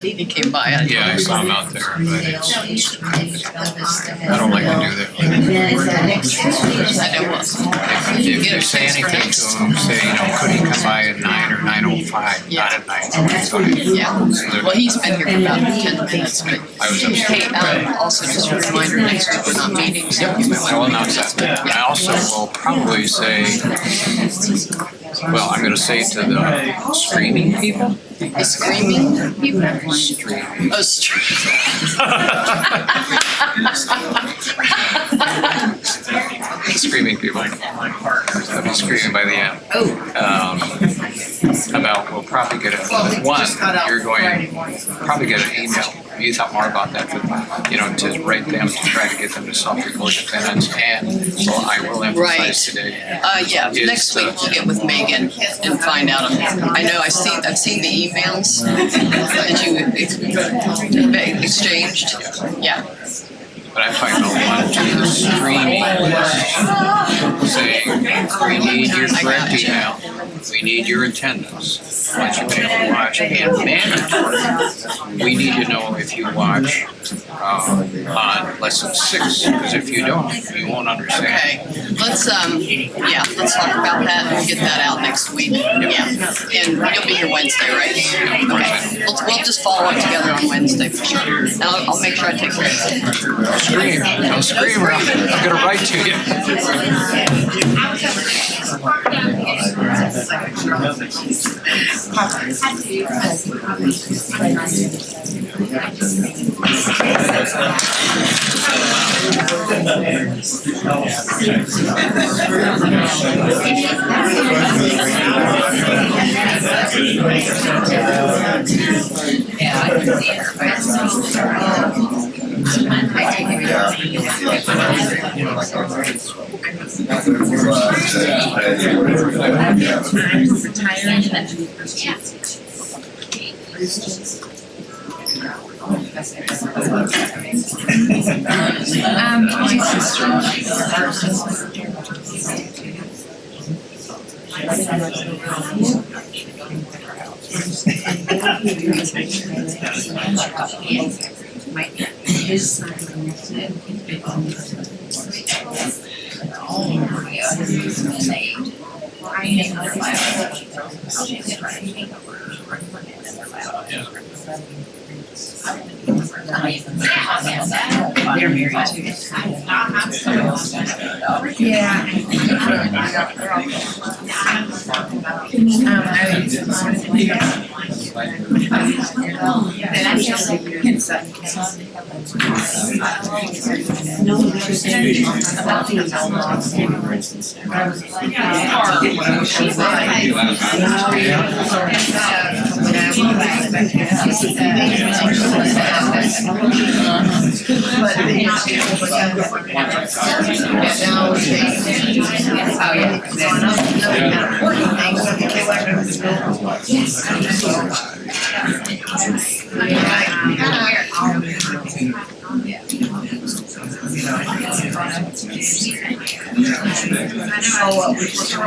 He came by. Yeah, I saw him out there, but it's, I don't like to do that. I know what. If you say anything to him, say, could he come by at 9 or 9:05, Yeah. not at 9:45. Yeah. Well, he's been here for about 10 minutes, but hey, also just a reminder, next week we're not meeting, so you might I will want to announce that. I also will probably say, well, I'm going to say to the streaming people. The screaming people? Streaming. Oh, Screaming people. I'll be screaming by the end. About, we'll probably get you're going to probably get an email. You thought more about that, to write them, to try to get them to self-report attendance, and so I will emphasize today. Yeah, next week we'll get with Megan and find out. I know I've seen the emails that you exchanged. Yeah. But I find out one to the streaming saying, we need your correct email, we need your attendance, once you've been able to watch, and mandatory, we need to know if you watch on lesson 6, because if you don't, you won't understand. Okay, let's talk about that and get that out next week. Yeah, and you'll be here Wednesday, right? Okay, we'll just follow up together on Wednesday for sure, and I'll make sure I take care of it. Scream, don't scream, or I'm going to write to you. They're married too. Yeah.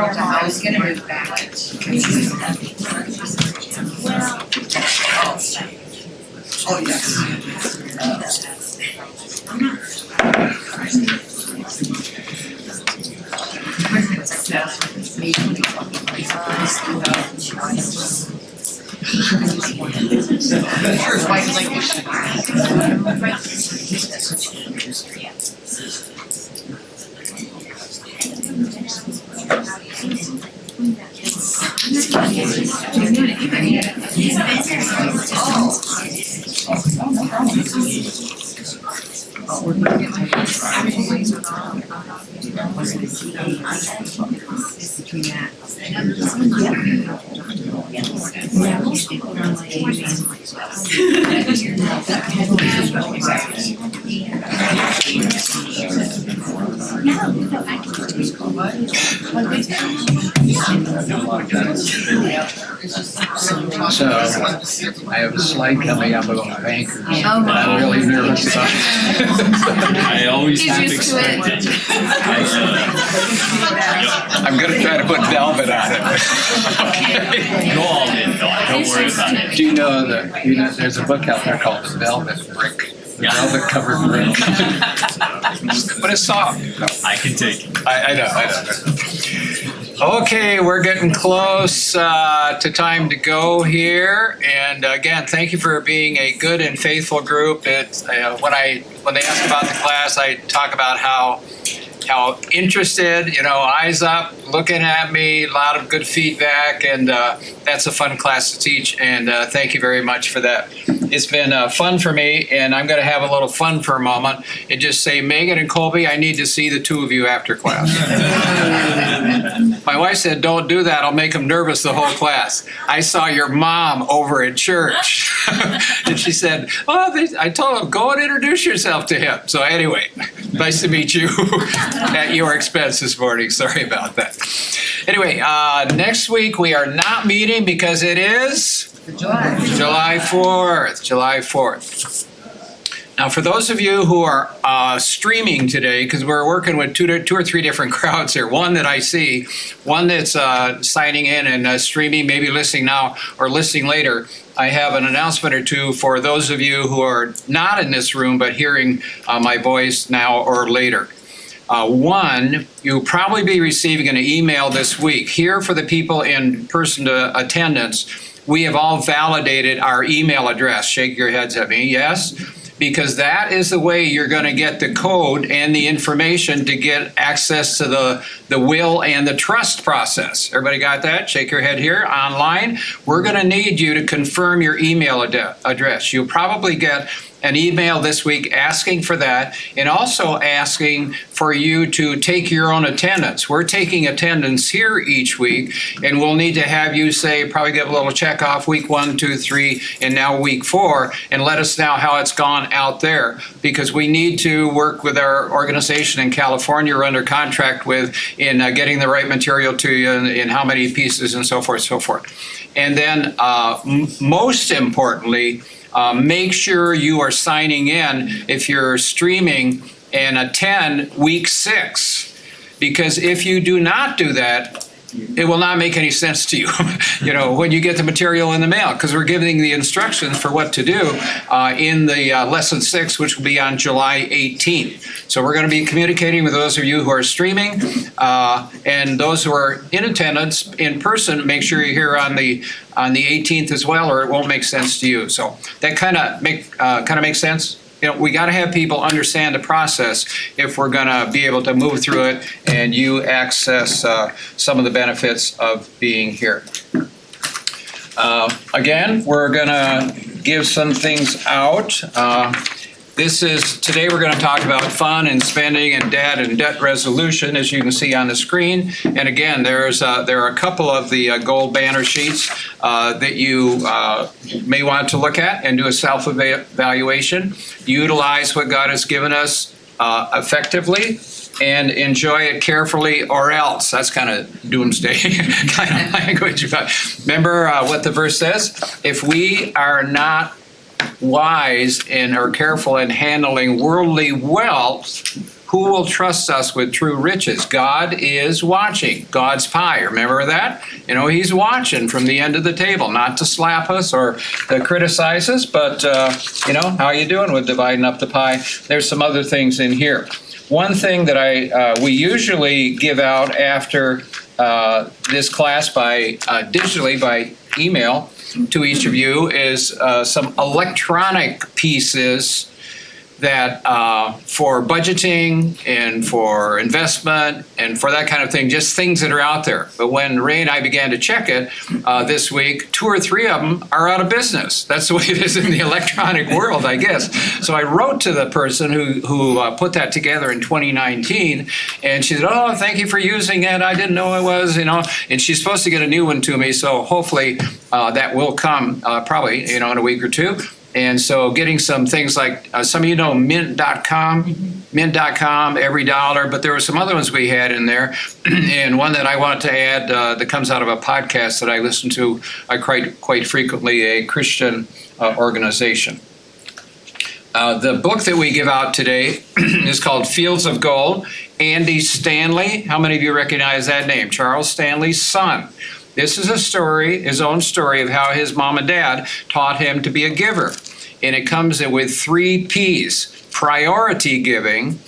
I was gonna move back. Oh, yes. Sure, white language. So I have a slide coming up about bankers, and I'm really nervous about it. I always He's have used to it. I'm going to try to put velvet on it. Go all in, Don. Don't worry about it. Do you know that there's a book out there called The Velvet Brick? The velvet covered brick. But it's soft. I can take it. I know. Okay, we're getting close to time to go here. And again, thank you for being a good and faithful group. It's when they ask about the class, I talk about how interested, eyes up, looking at me, a lot of good feedback, and that's a fun class to teach, and thank you very much for that. It's been fun for me, and I'm going to have a little fun for a moment and just say, Megan and Colby, I need to see the two of you after class. My wife said, don't do that, I'll make them nervous the whole class. I saw your mom over at church, and she said, I told him, go and introduce yourself to him. So anyway, nice to meet you. At your expense this morning. Sorry about that. Anyway, next week we are not meeting because it is July 4th. July 4th. Now, for those of you who are streaming today, because we're working with two or three different crowds here, one that I see, one that's signing in and streaming, maybe listening now or listening later, I have an announcement or two for those of you who are not in this room but hearing my voice now or later. One, you'll probably be receiving an email this week. Here for the people in person attendance, we have all validated our email address. Shake your heads at me, yes? Because that is the way you're going to get the code and the information to get access to the will and the trust process. Everybody got that? Shake your head here. Online, we're going to need you to confirm your email address. You'll probably get an email this week asking for that, and also asking for you to take your own attendance. We're taking attendance here each week, and we'll need to have you probably give a little check off week 1, 2, 3, and now week 4, and let us know how it's gone out there, because we need to work with our organization in California we're under contract with in getting the right material to you in how many pieces and so forth, so forth. And then most importantly, make sure you are signing in if you're streaming and attend week 6, because if you do not do that, it will not make any sense to you, when you get the material in the mail, because we're giving the instructions for what to do in the lesson 6, which will be on July 18th. So we're going to be communicating with those of you who are streaming, and those who are in attendance in person. Make sure you're here on the 18th as well, or it won't make sense to you. So that kind of makes sense. We got to have people understand the process if we're going to be able to move through it and you access some of the benefits of being here. Again, we're going to give some things out. Today we're going to talk about fun and spending and debt resolution, as you can see on the screen. And again, there are a couple of the gold banner sheets that you may want to look at and do a self-evaluation. Utilize what God has given us effectively and enjoy it carefully, or else. That's kind of doomsday kind of language. But remember what the verse says? If we are not wise and are careful in handling worldly wealth, who will trust us with true riches? God is watching. God's pie. Remember that? He's watching from the end of the table, not to slap us or to criticize us, but, how you doing with dividing up the pie? There's some other things in here. One thing that we usually give out after this class digitally by email to each of you is some electronic pieces that for budgeting and for investment and for that kind of thing, just things that are out there. But when Ray and I began to check it this week, 2 or 3 of them are out of business. That's the way it is in the electronic world, I guess. So I wrote to the person who put that together in 2019, and she said, "Oh, thank you for using it. I didn't know it was, And she's supposed to get a new one to me, so hopefully that will come probably, in a week or 2. And so getting some things like, some of you know mint.com, Mint.com, every dollar, but there were some other ones we had in there. And one that I want to add that comes out of a podcast that I listen to quite frequently, a Christian organization. The book that we give out today is called Fields of Gold. Andy Stanley, how many of you recognize that name? Charles Stanley's son. This is a story, his own story, of how his mom and dad taught him to be a giver. And it comes in with 3 P's. Priority giving,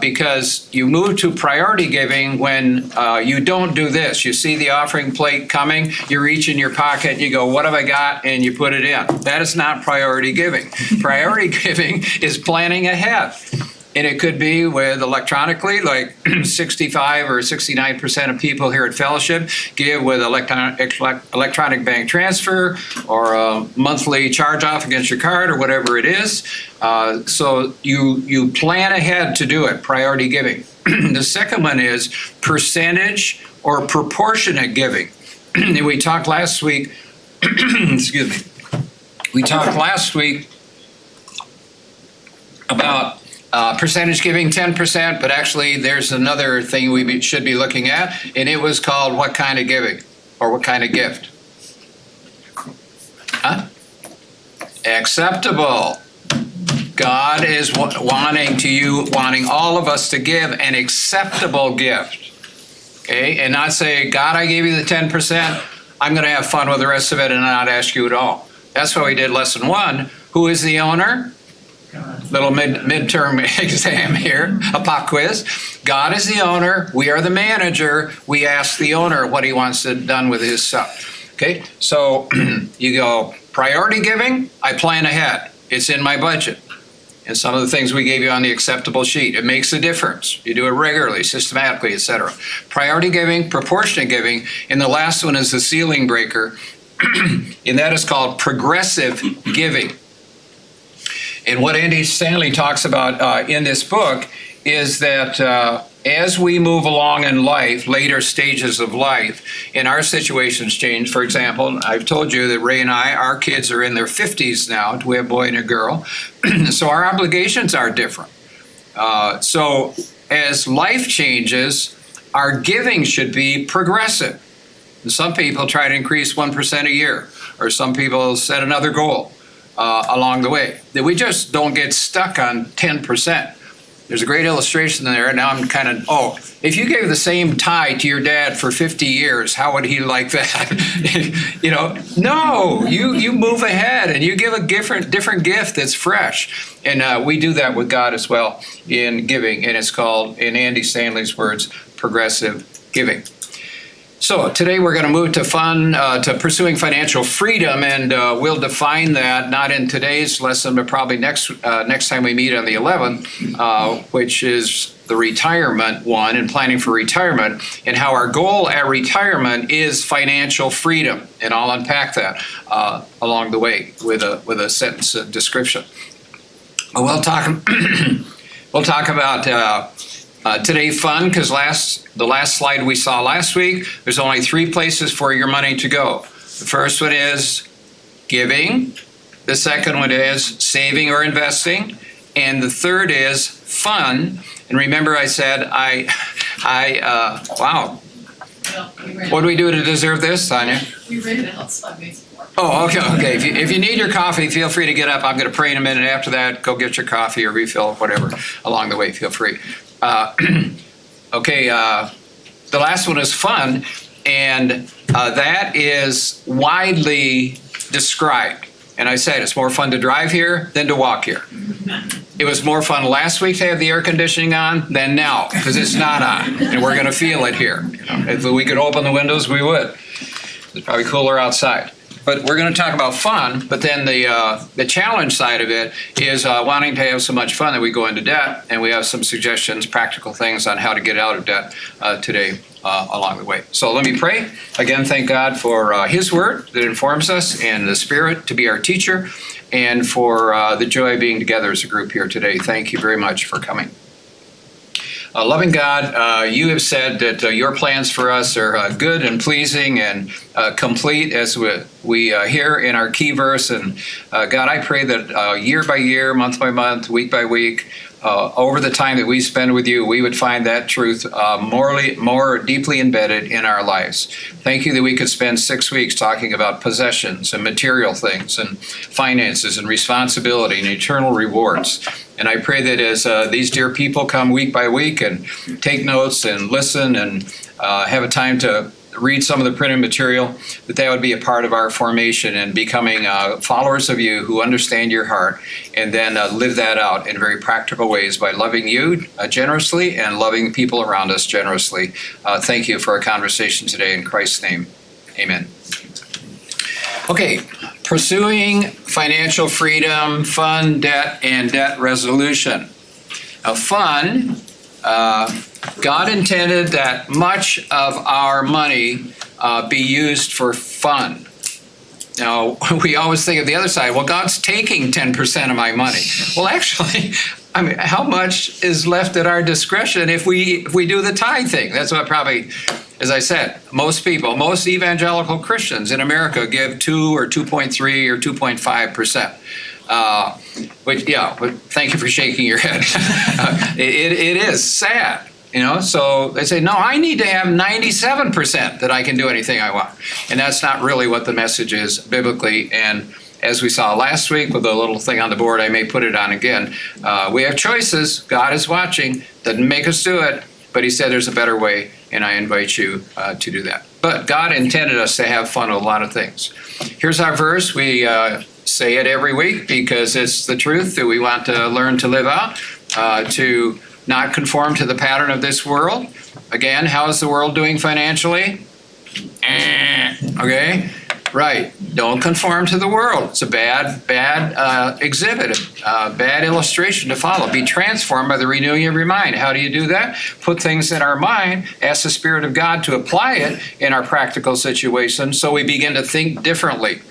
because you move to priority giving when you don't do this. You see the offering plate coming, you reach in your pocket, and you go, what have I got? And you put it in. That is not priority giving. Priority giving is planning ahead. And it could be with electronically, like 65 or 69% of people here at Fellowship give with electronic bank transfer or a monthly charge off against your card or whatever it is. So you plan ahead to do it, priority giving. The second one is percentage or proportionate giving. And we talked last week, excuse me, we talked last week about percentage giving, 10%, but actually there's another thing we should be looking at, and it was called what kind of giving, or what kind of gift? Acceptable. God is wanting all of us to give an acceptable gift, okay? And not say, God, I gave you the 10%, I'm going to have fun with the rest of it and not ask you at all. That's why we did lesson 1. Who is the owner? Little midterm exam here, a pop quiz. God is the owner. We are the manager. We ask the owner what he wants done with his stuff. Okay, so you go priority giving. I plan ahead. It's in my budget. And some of the things we gave you on the acceptable sheet. It makes a difference. You do it regularly, systematically, etc. Priority giving, proportionate giving, and the last one is the ceiling breaker, and that is called progressive giving. And what Andy Stanley talks about in this book is that as we move along in life, later stages of life, and our situations change. For example, I've told you that Ray and our kids are in their 50s now. We have a boy and a girl. So our obligations are different. So as life changes, our giving should be progressive. And some people try to increase 1% a year, or some people set another goal along the way. That we just don't get stuck on 10%. There's a great illustration there. Now I'm if you gave the same tie to your dad for 50 years, how would he like that? No, you move ahead and you give a different gift that's fresh. And we do that with God as well in giving. And it's called, in Andy Stanley's words, progressive giving. So today we're going to move to pursuing financial freedom, and we'll define that not in today's lesson, but probably next time we meet on the 11th, which is the retirement one and planning for retirement, and how our goal at retirement is financial freedom, and I'll unpack that along the way with a sentence description. We'll talk about. Today fun, because the last slide we saw last week, there's only 3 places for your money to go. The first one is giving. The second one is saving or investing. And the third is fun. And remember I said, wow. What do we do to deserve this, Sonia? We read it out, so I made some more. Oh, okay. If you need your coffee, feel free to get up. I'm going to pray in a minute. After that, go get your coffee or refill, whatever, along the way. Feel free. The last one is fun, and that is widely described. And I said it's more fun to drive here than to walk here. It was more fun last week to have the air conditioning on than now, because it's not on, and we're going to feel it here. If we could open the windows, we would. It's probably cooler outside. But we're going to talk about fun, but then the challenge side of it is wanting to have so much fun that we go into debt, and we have some suggestions, practical things on how to get out of debt today along the way. So let me pray. Again, thank God for His Word that informs us, and the Spirit to be our teacher, and for the joy of being together as a group here today. Thank you very much for coming. Loving God, you have said that your plans for us are good and pleasing and complete, as we hear in our key verse. And God, I pray that year by year, month by month, week by week, over the time that we spend with you, we would find that truth more deeply embedded in our lives. Thank you that we could spend 6 weeks talking about possessions and material things and finances and responsibility and eternal rewards. And I pray that as these dear people come week by week and take notes and listen and have a time to read some of the printed material, that would be a part of our formation and becoming followers of you who understand your heart, and then live that out in very practical ways by loving you generously and loving people around us generously. Thank you for our conversation today in Christ's name. Amen. Okay, pursuing financial freedom, fun, debt, and debt resolution. Now, fun, God intended that much of our money be used for fun. Now, we always think of the other side. Well, God's taking 10% of my money. Well, actually, I mean, how much is left at our discretion if we do the tithe thing? That's what probably, as I said, most evangelical Christians in America give 2 or 2.3 or 2.5%. But thank you for shaking your head. It is sad. So they say, no, I need to have 97% that I can do anything I want. And that's not really what the message is biblically. And as we saw last week with the little thing on the board, I may put it on again. We have choices. God is watching. Doesn't make us do it. But he said there's a better way, and I invite you to do that. But God intended us to have fun with a lot of things. Here's our verse. We say it every week because it's the truth that we want to learn to live out, to not conform to the pattern of this world. Again, how is the world doing financially? Okay, right. Don't conform to the world. It's a bad exhibit, a bad illustration to follow. Be transformed by the renewing of your mind. How do you do that? Put things in our mind, ask the Spirit of God to apply it in our practical situations so we begin to think differently.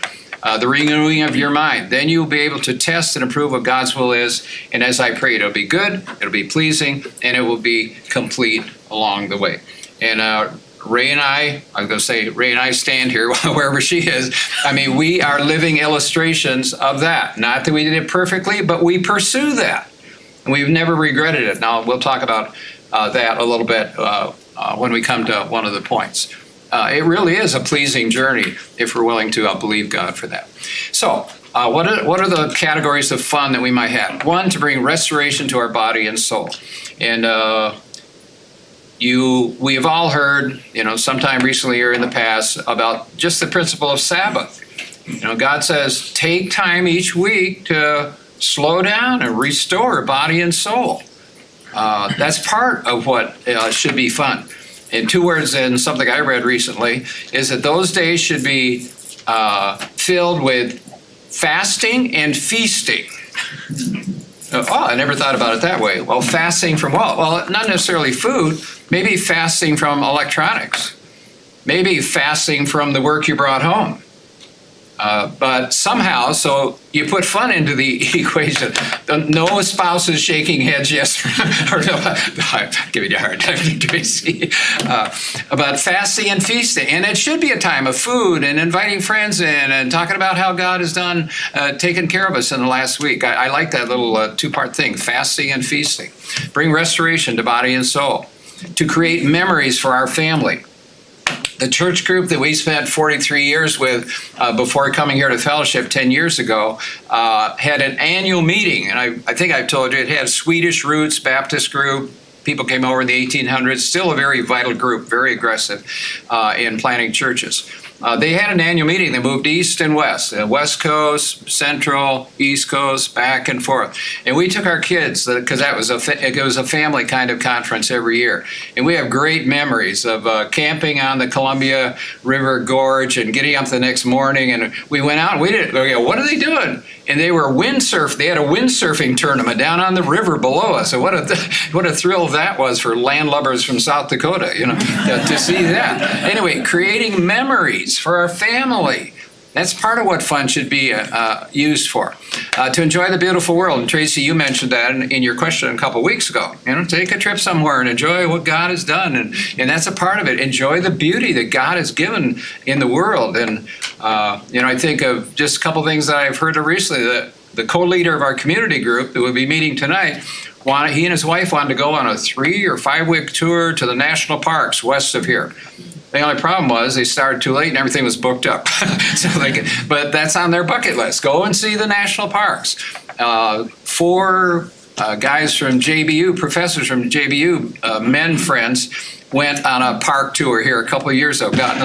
The renewing of your mind. Then you'll be able to test and approve what God's will is. And as I pray, it'll be good, it'll be pleasing, and it will be complete along the way. And Ray and I stand here wherever she is. I mean, we are living illustrations of that. Not that we did it perfectly, but we pursue that. And we've never regretted it. Now, we'll talk about that a little bit when we come to one of the points. It really is a pleasing journey if we're willing to believe God for that. So, what are the categories of fun that we might have? One, to bring restoration to our body and soul. And we have all heard, sometime recently or in the past, about just the principle of Sabbath. God says, take time each week to slow down and restore body and soul. That's part of what should be fun. And 2 words in something I read recently is that those days should be filled with fasting and feasting. I never thought about it that way. Well, fasting from what? Well, not necessarily food. Maybe fasting from electronics. Maybe fasting from the work you brought home. But somehow, so you put fun into the equation. No spouses shaking heads yes or no. I'm giving you a hard time, Tracy. About fasting and feasting. And it should be a time of food and inviting friends in and talking about how God has done, taken care of us in the last week. I like that little 2-part thing, fasting and feasting. Bring restoration to body and soul. To create memories for our family. The church group that we spent 43 years with before coming here to fellowship 10 years ago had an annual meeting. And I think I've told you, it had Swedish roots, Baptist group. People came over in the 1800s, still a very vital group, very aggressive in planting churches. They had an annual meeting. They moved east and west, West Coast, Central, East Coast, back and forth. And we took our kids because it was a family kind of conference every year. And we have great memories of camping on the Columbia River Gorge and getting up the next morning. And we went out and we didn't go, what are they doing? And they were They had a windsurfing tournament down on the river below us. So what a thrill that was for landlubbers from South Dakota, to see that. Anyway, creating memories for our family. That's part of what fun should be used for. To enjoy the beautiful world. And Tracy, you mentioned that in your question a couple weeks ago. Take a trip somewhere and enjoy what God has done. And that's a part of it. Enjoy the beauty that God has given in the world. And, I think of just a couple things that I've heard of recently, that the co-leader of our community group that will be meeting tonight, he and his wife wanted to go on a 3 or 5 week tour to the national parks west of here. The only problem was they started too late and everything was booked up. But that's on their bucket list. Go and see the national parks. 4 guys from JBU, professors from JBU, men friends, went on a park tour here a couple of years ago, got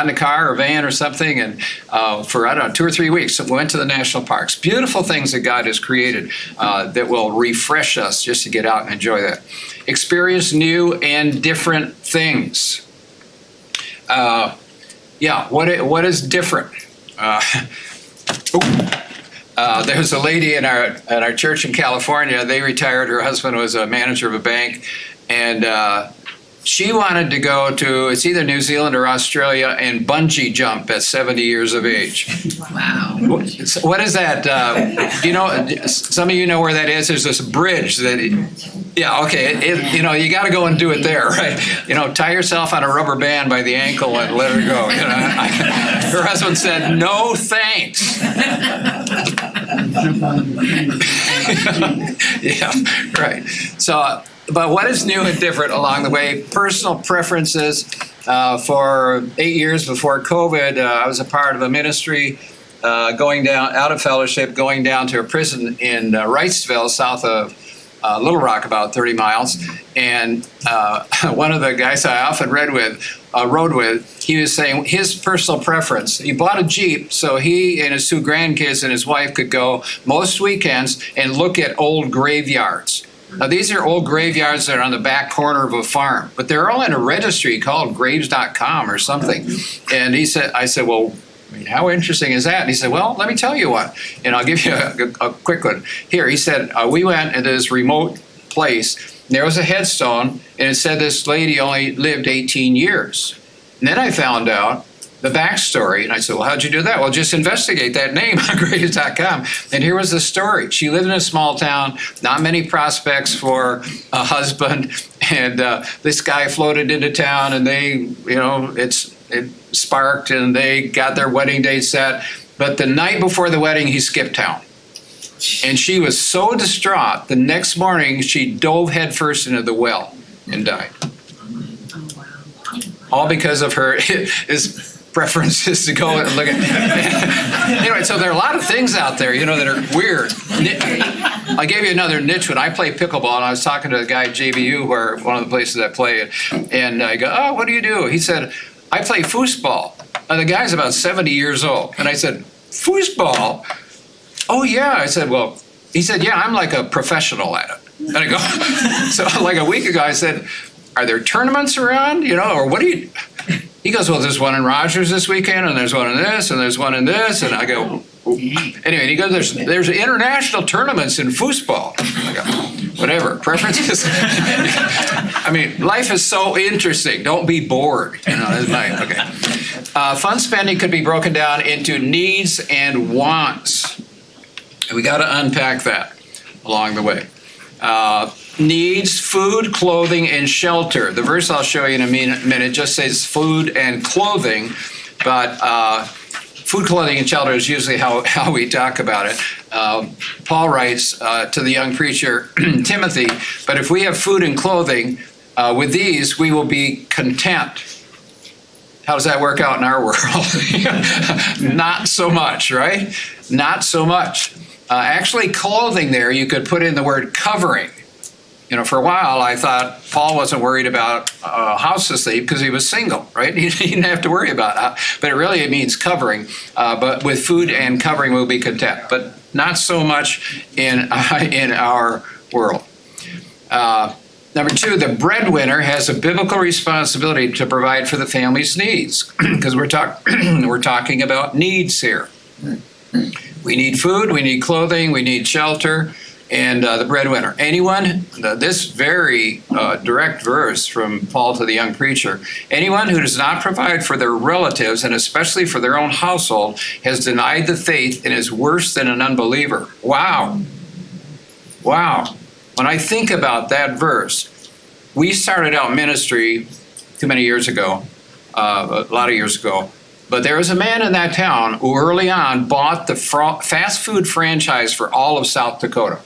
in a car or van or something, and for, I don't know, 2 or 3 weeks, went to the national parks. Beautiful things that God has created that will refresh us just to get out and enjoy that. Experience new and different things. What is different? There's a lady in our church in California. They retired. Her husband was a manager of a bank, and she wanted to go to, it's either New Zealand or Australia, and bungee jump at 70 years of age. Wow. What is that? Do you know? Some of you know where that is. There's this bridge that. Yeah. Okay. You got to go and do it there, right? Tie yourself on a rubber band by the ankle and let her go. Her husband said, "No, thanks." Yeah. Right. So. But what is new and different along the way? Personal preferences. For 8 years before COVID, I was a part of a ministry going down, out of fellowship, going down to a prison in Wrightsville, south of Little Rock, about 30 miles. And one of the guys I often rode with, he was saying his personal preference. He bought a Jeep so he and his 2 grandkids and his wife could go most weekends and look at old graveyards. Now, these are old graveyards that are on the back corner of a farm, but they're all in a registry called graves.com or something. And I said, well, how interesting is that? And he said, well, let me tell you one, and I'll give you a quick one. Here, he said, we went into this remote place. There was a headstone, and it said this lady only lived 18 years. And then I found out the backstory, and I said, well, how'd you do that? Well, just investigate that name on graves.com. And here was the story. She lived in a small town, not many prospects for a husband, and this guy floated into town, and it sparked, and they got their wedding date set. But the night before the wedding, he skipped town. And she was so distraught, the next morning, she dove headfirst into the well and died. Oh, wow. All because of his preferences to go and look at. Anyway, so there are a lot of things out there, that are weird. I gave you another niche one. I play pickleball, and I was talking to a guy at JBU, where one of the places I play, and I go, oh, what do you do? He said, I play foosball. And the guy's about 70 years old. And I said, foosball? Oh, yeah. I said, well, he said, yeah, I'm like a professional at it. And I go, so like a week ago, I said, are there tournaments around, or what do you... He goes, well, there's one in Rogers this weekend, and there's one in this, and there's one in this, and I go, ooh. Anyway, he goes, there's international tournaments in foosball. I go, whatever, preferences. I mean, life is so interesting. Don't be bored. That's my, okay. Fund spending could be broken down into needs and wants. We got to unpack that along the way. Needs, food, clothing, and shelter. The verse I'll show you in a minute just says food and clothing, but food, clothing, and shelter is usually how we talk about it. Paul writes to the young preacher, Timothy, but if we have food and clothing, with these we will be content. How does that work out in our world? Not so much, right? Not so much. Actually, clothing there, you could put in the word covering. For a while, I thought Paul wasn't worried about a house to sleep because he was single, right? He didn't have to worry about it. But it means covering. But with food and covering, we'll be content. But not so much in our world. Number 2, the breadwinner has a biblical responsibility to provide for the family's needs, because we're talking about needs here. We need food, we need clothing, we need shelter. And the breadwinner. Anyone, this very direct verse from Paul to the young preacher, anyone who does not provide for their relatives, and especially for their own household, has denied the faith and is worse than an unbeliever. Wow. Wow. When I think about that verse, we started out ministry too many years ago, a lot of years ago, But there was a man in that town who early on bought the fast food franchise for all of South Dakota,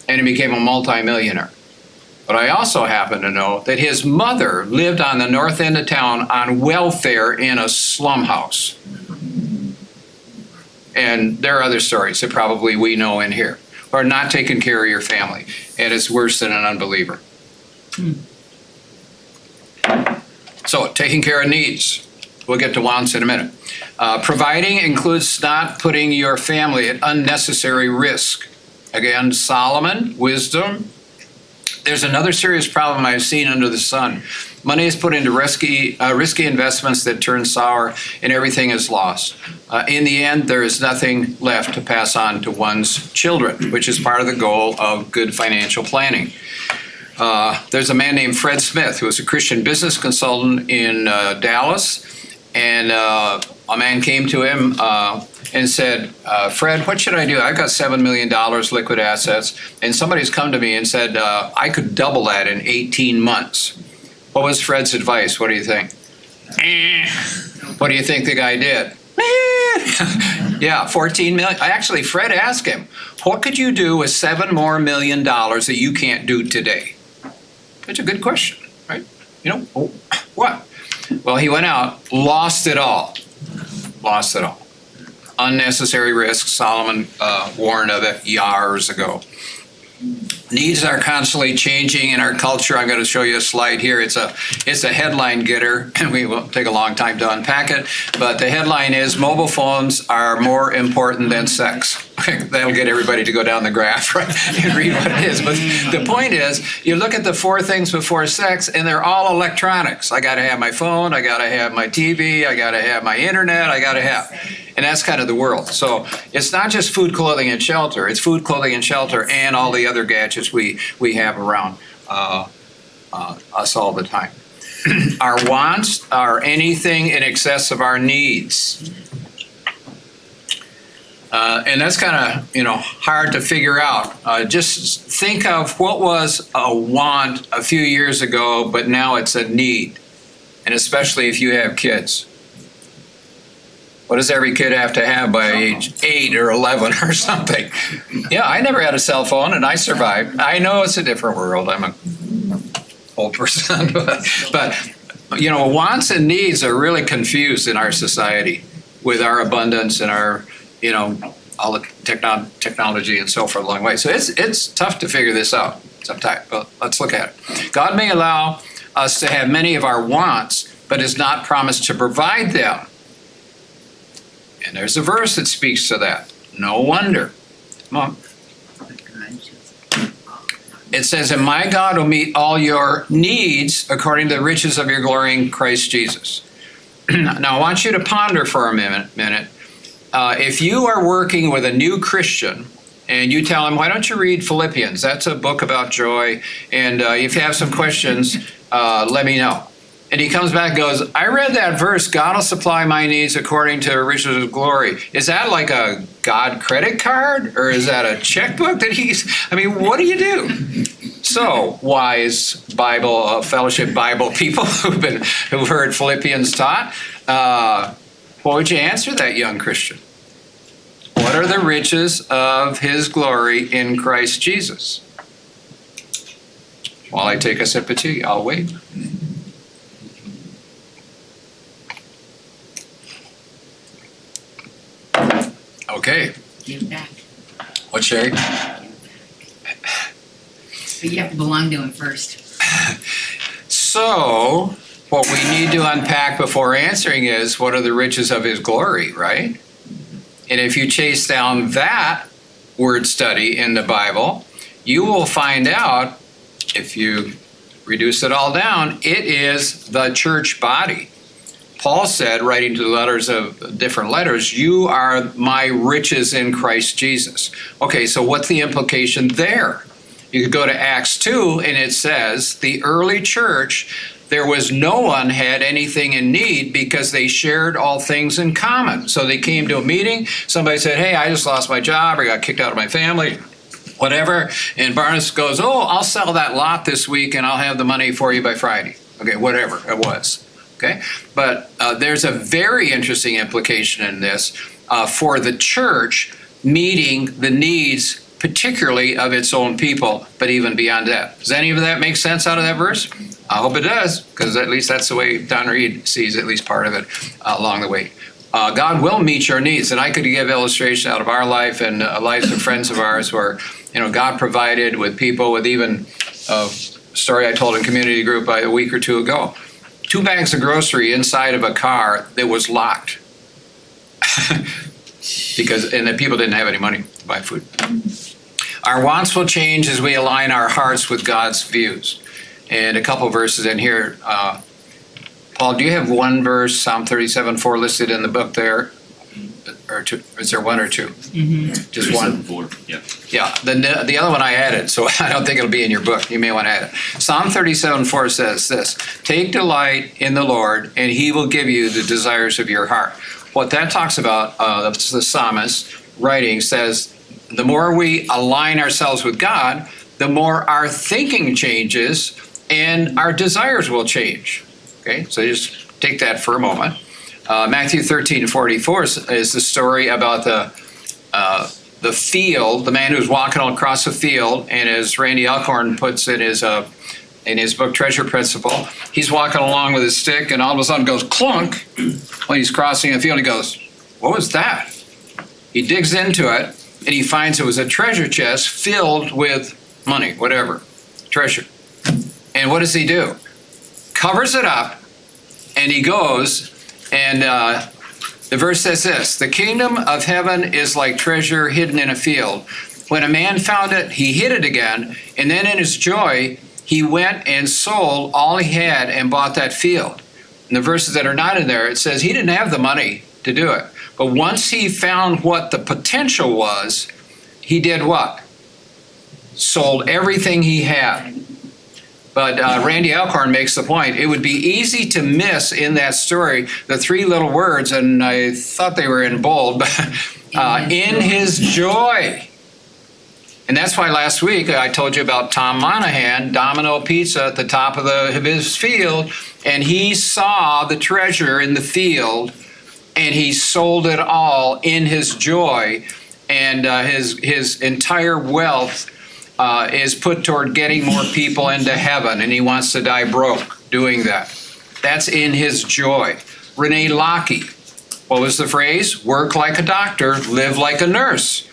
and he became a multimillionaire. But I also happen to know that his mother lived on the north end of town on welfare in a slum house. And there are other stories that probably we know in here, or not taking care of your family, and it's worse than an unbeliever. So, taking care of needs. We'll get to wants in a minute. Providing includes not putting your family at unnecessary risk. Again, Solomon, wisdom. There's another serious problem I've seen under the sun. Money is put into risky investments that turn sour, and everything is lost. In the end, there is nothing left to pass on to one's children, which is part of the goal of good financial planning. There's a man named Fred Smith, who was a Christian business consultant in Dallas, and a man came to him and said, Fred, what should I do? I've got $7 million liquid assets, and somebody's come to me and said, I could double that in 18 months. What was Fred's advice? What do you think? What do you think the guy did? Yeah, 14 million. Actually, Fred asked him, what could you do with $7 more million that you can't do today? That's a good question, right? You know, what? Well, he went out, lost it all. Lost it all. Unnecessary risk. Solomon warned of it years ago. Needs are constantly changing in our culture. I'm going to show you a slide here. It's a headline getter. We will take a long time to unpack it, but the headline is mobile phones are more important than sex. That'll get everybody to go down the graph, right, and read what it is. But the point is, you look at the 4 things before sex, and they're all electronics. I got to have my phone. I got to have my TV. I got to have my internet. I got to have. And that's kind of the world. So it's not just food, clothing, and shelter. It's food, clothing, and shelter, and all the other gadgets we have around us all the time. Our wants are anything in excess of our needs. And that's kind of, hard to figure out. Just think of what was a want a few years ago, but now it's a need. And especially if you have kids. What does every kid have to have by age 8 or 11 or something? Yeah, I never had a cell phone and I survived. I know it's a different world. I'm an old person. but wants and needs are really confused in our society with our abundance and our, all the technology and so forth along the way. So it's tough to figure this out sometimes, but let's look at it. God may allow us to have many of our wants, but is not promised to provide them. And there's a verse that speaks to that. No wonder. Come on. It says, and my God will meet all your needs according to the riches of your glory in Christ Jesus. Now, I want you to ponder for a minute. If you are working with a new Christian and you tell him, why don't you read Philippians? That's a book about joy. And if you have some questions, let me know. And he comes back and goes, I read that verse, God will supply my needs according to riches of glory. Is that like a God credit card? Or is that a checkbook that what do you do? So, wise Bible, fellowship Bible people who've heard Philippians taught, what would you answer that young Christian? What are the riches of his glory in Christ Jesus? While I take a sip of tea, I'll wait. Okay. Give it back. What, Sherry? But you have to belong to him first. So, what we need to unpack before answering is, what are the riches of his glory, right? And if you chase down that word study in the Bible, you will find out, if you reduce it all down, it is the church body. Paul said, writing to the letters of different letters, you are my riches in Christ Jesus. Okay, so what's the implication there? You could go to Acts 2, and it says, the early church, there was no one had anything in need because they shared all things in common. So they came to a meeting, somebody said, hey, I just lost my job, or got kicked out of my family, whatever. And Barnabas goes, oh, I'll sell that lot this week, and I'll have the money for you by Friday. Okay, whatever it was. Okay? But there's a very interesting implication in this for the church meeting the needs, particularly of its own people, but even beyond that. Does any of that make sense out of that verse? I hope it does, because at least that's the way Don Reed sees at least part of it along the way. God will meet your needs, and I could give illustration out of our life and lives of friends of ours where, God provided with people with even a story I told in community group a week or two ago. 2 bags of grocery inside of a car that was locked and the people didn't have any money to buy food. Our wants will change as we align our hearts with God's views. And a couple verses in here. Paul, do you have one verse, Psalm 37:4, listed in the book there? Or two? Is there one or two? Mm-hmm. Just one? 4, yeah. Yeah, the other one I added, so I don't think it'll be in your book. You may want to add it. Psalm 37:4 says this, "Take delight in the Lord, and he will give you the desires of your heart." What that talks about, the psalmist writing says, the more we align ourselves with God, the more our thinking changes and our desires will change. Okay, so just take that for a moment. Matthew 13:44 is the story about the field, the man who's walking across a field, and as Randy Alcorn puts it in his book Treasure Principle, he's walking along with his stick, and all of a sudden goes clunk when he's crossing a field. He goes, "What was that?" He digs into it, and he finds it was a treasure chest filled with money, whatever, treasure. And what does he do? Covers it up, and he goes, and the verse says this, "The kingdom of heaven is like treasure hidden in a field. When a man found it, he hid it again, and then in his joy, he went and sold all he had and bought that field." And the verses that are not in there, it says he didn't have the money to do it. But once he found what the potential was, he did what? Sold everything he had. But Randy Alcorn makes the point, it would be easy to miss in that story the 3 little words, and I thought they were in bold, but in his joy. And that's why last week I told you about Tom Monahan, Domino Pizza at the top of his field, and he saw the treasure in the field, and he sold it all in his joy, and his entire wealth is put toward getting more people into heaven, and he wants to die broke doing that. That's in his joy. Renee Lockey, what was the phrase? Work like a doctor, live like a nurse.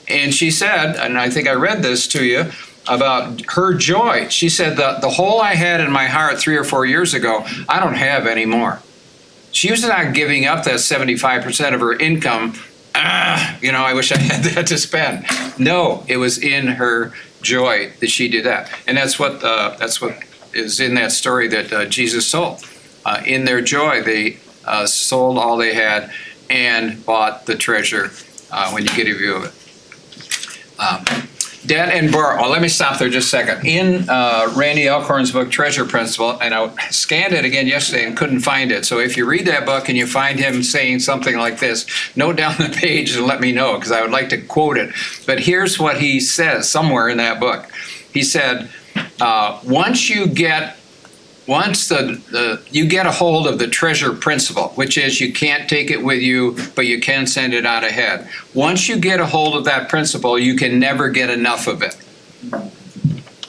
And she said, and I think I read this to you, about her joy. She said, the hole I had in my heart 3 or 4 years ago, I don't have anymore. She was not giving up that 75% of her income. I wish I had that to spend. No, it was in her joy that she did that. And that's what is in that story that Jesus sold. In their joy, they sold all they had and bought the treasure when you get a view of it. Debt and borrow. Well, let me stop there just a second. In Randy Alcorn's book, Treasure Principle, and I scanned it again yesterday and couldn't find it. So if you read that book and you find him saying something like this, note down the page and let me know, because I would like to quote it. But here's what he says somewhere in that book. He said, once you get a hold of the treasure principle, which is you can't take it with you, but you can send it on ahead. Once you get a hold of that principle, you can never get enough of it.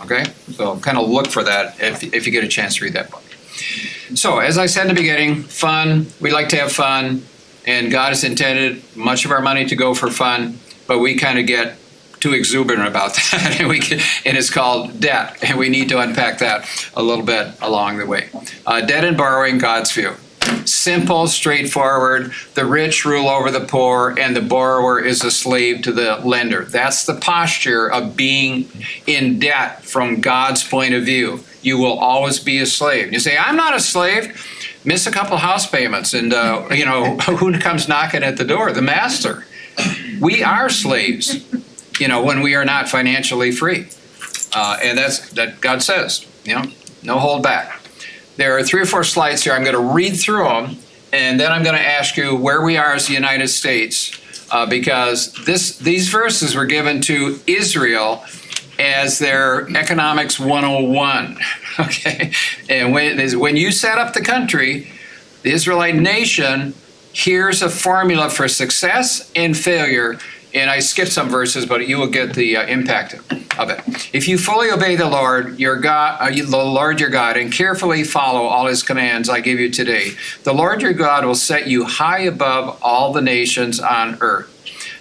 Okay? So kind of look for that if you get a chance to read that book. So as I said in the beginning, fun, we like to have fun, and God has intended much of our money to go for fun, but we kind of get too exuberant about that, and it's called debt, and we need to unpack that a little bit along the way. Debt and borrowing, God's view. Simple, straightforward. The rich rule over the poor, and the borrower is a slave to the lender. That's the posture of being in debt from God's point of view. You will always be a slave. You say, I'm not a slave. Miss a couple house payments, and who comes knocking at the door? The master. We are slaves. When we are not financially free. And that God says, no hold back. There are 3 or 4 slides here. I'm going to read through them, and then I'm going to ask you where we are as the United States, because these verses were given to Israel as their economics 101, okay? And when you set up the country, The Israelite nation, here's a formula for success and failure. And I skipped some verses, but you will get the impact of it. If you fully obey the Lord your God, and carefully follow all his commands I give you today, the Lord your God will set you high above all the nations on earth.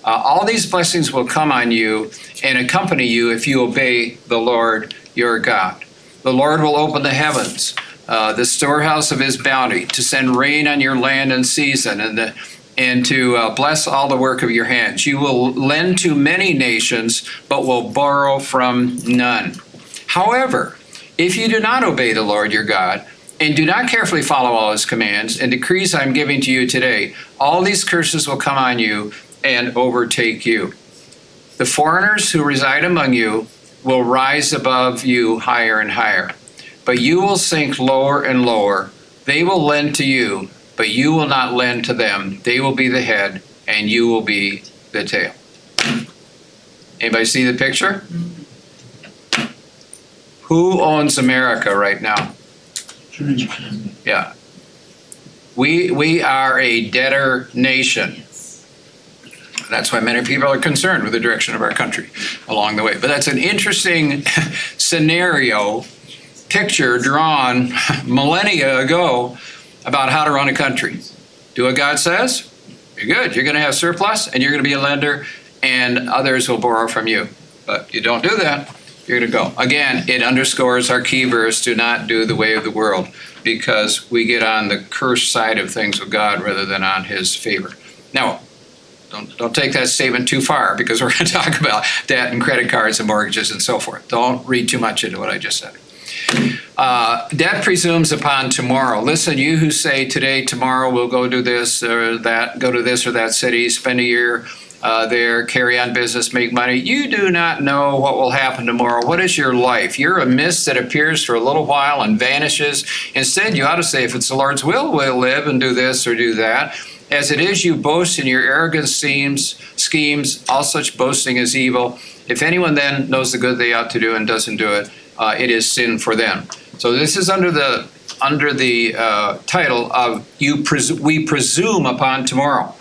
All these blessings will come on you and accompany you if you obey the Lord your God. The Lord will open the heavens, the storehouse of his bounty, to send rain on your land in season, and to bless all the work of your hands. You will lend to many nations, but will borrow from none. However, if you do not obey the Lord your God, and do not carefully follow all his commands and decrees I am giving to you today, all these curses will come on you and overtake you. The foreigners who reside among you will rise above you higher and higher, but you will sink lower and lower. They will lend to you, but you will not lend to them. They will be the head, and you will be the tail. Anybody see the picture? Who owns America right now? Yeah. We are a debtor nation. That's why many people are concerned with the direction of our country along the way. But that's an interesting scenario, picture drawn millennia ago about how to run a country. Do what God says, you're good. You're going to have surplus, and you're going to be a lender, and others will borrow from you. But you don't do that, you're going to go. Again, it underscores our key verse, do not do the way of the world, because we get on the cursed side of things with God rather than on his favor. Now, don't take that statement too far, because we're going to talk about debt and credit cards and mortgages and so forth. Don't read too much into what I just said. Debt presumes upon tomorrow. Listen, you who say today, tomorrow, we'll go do this or that, go to this or that city, spend a year there, carry on business, make money. You do not know what will happen tomorrow. What is your life? You're a mist that appears for a little while and vanishes. Instead, you ought to say, if it's the Lord's will, we'll live and do this or do that. As it is, you boast in your arrogant schemes. All such boasting is evil. If anyone then knows the good they ought to do and doesn't do it, it is sin for them. So this is under the title of we presume upon tomorrow.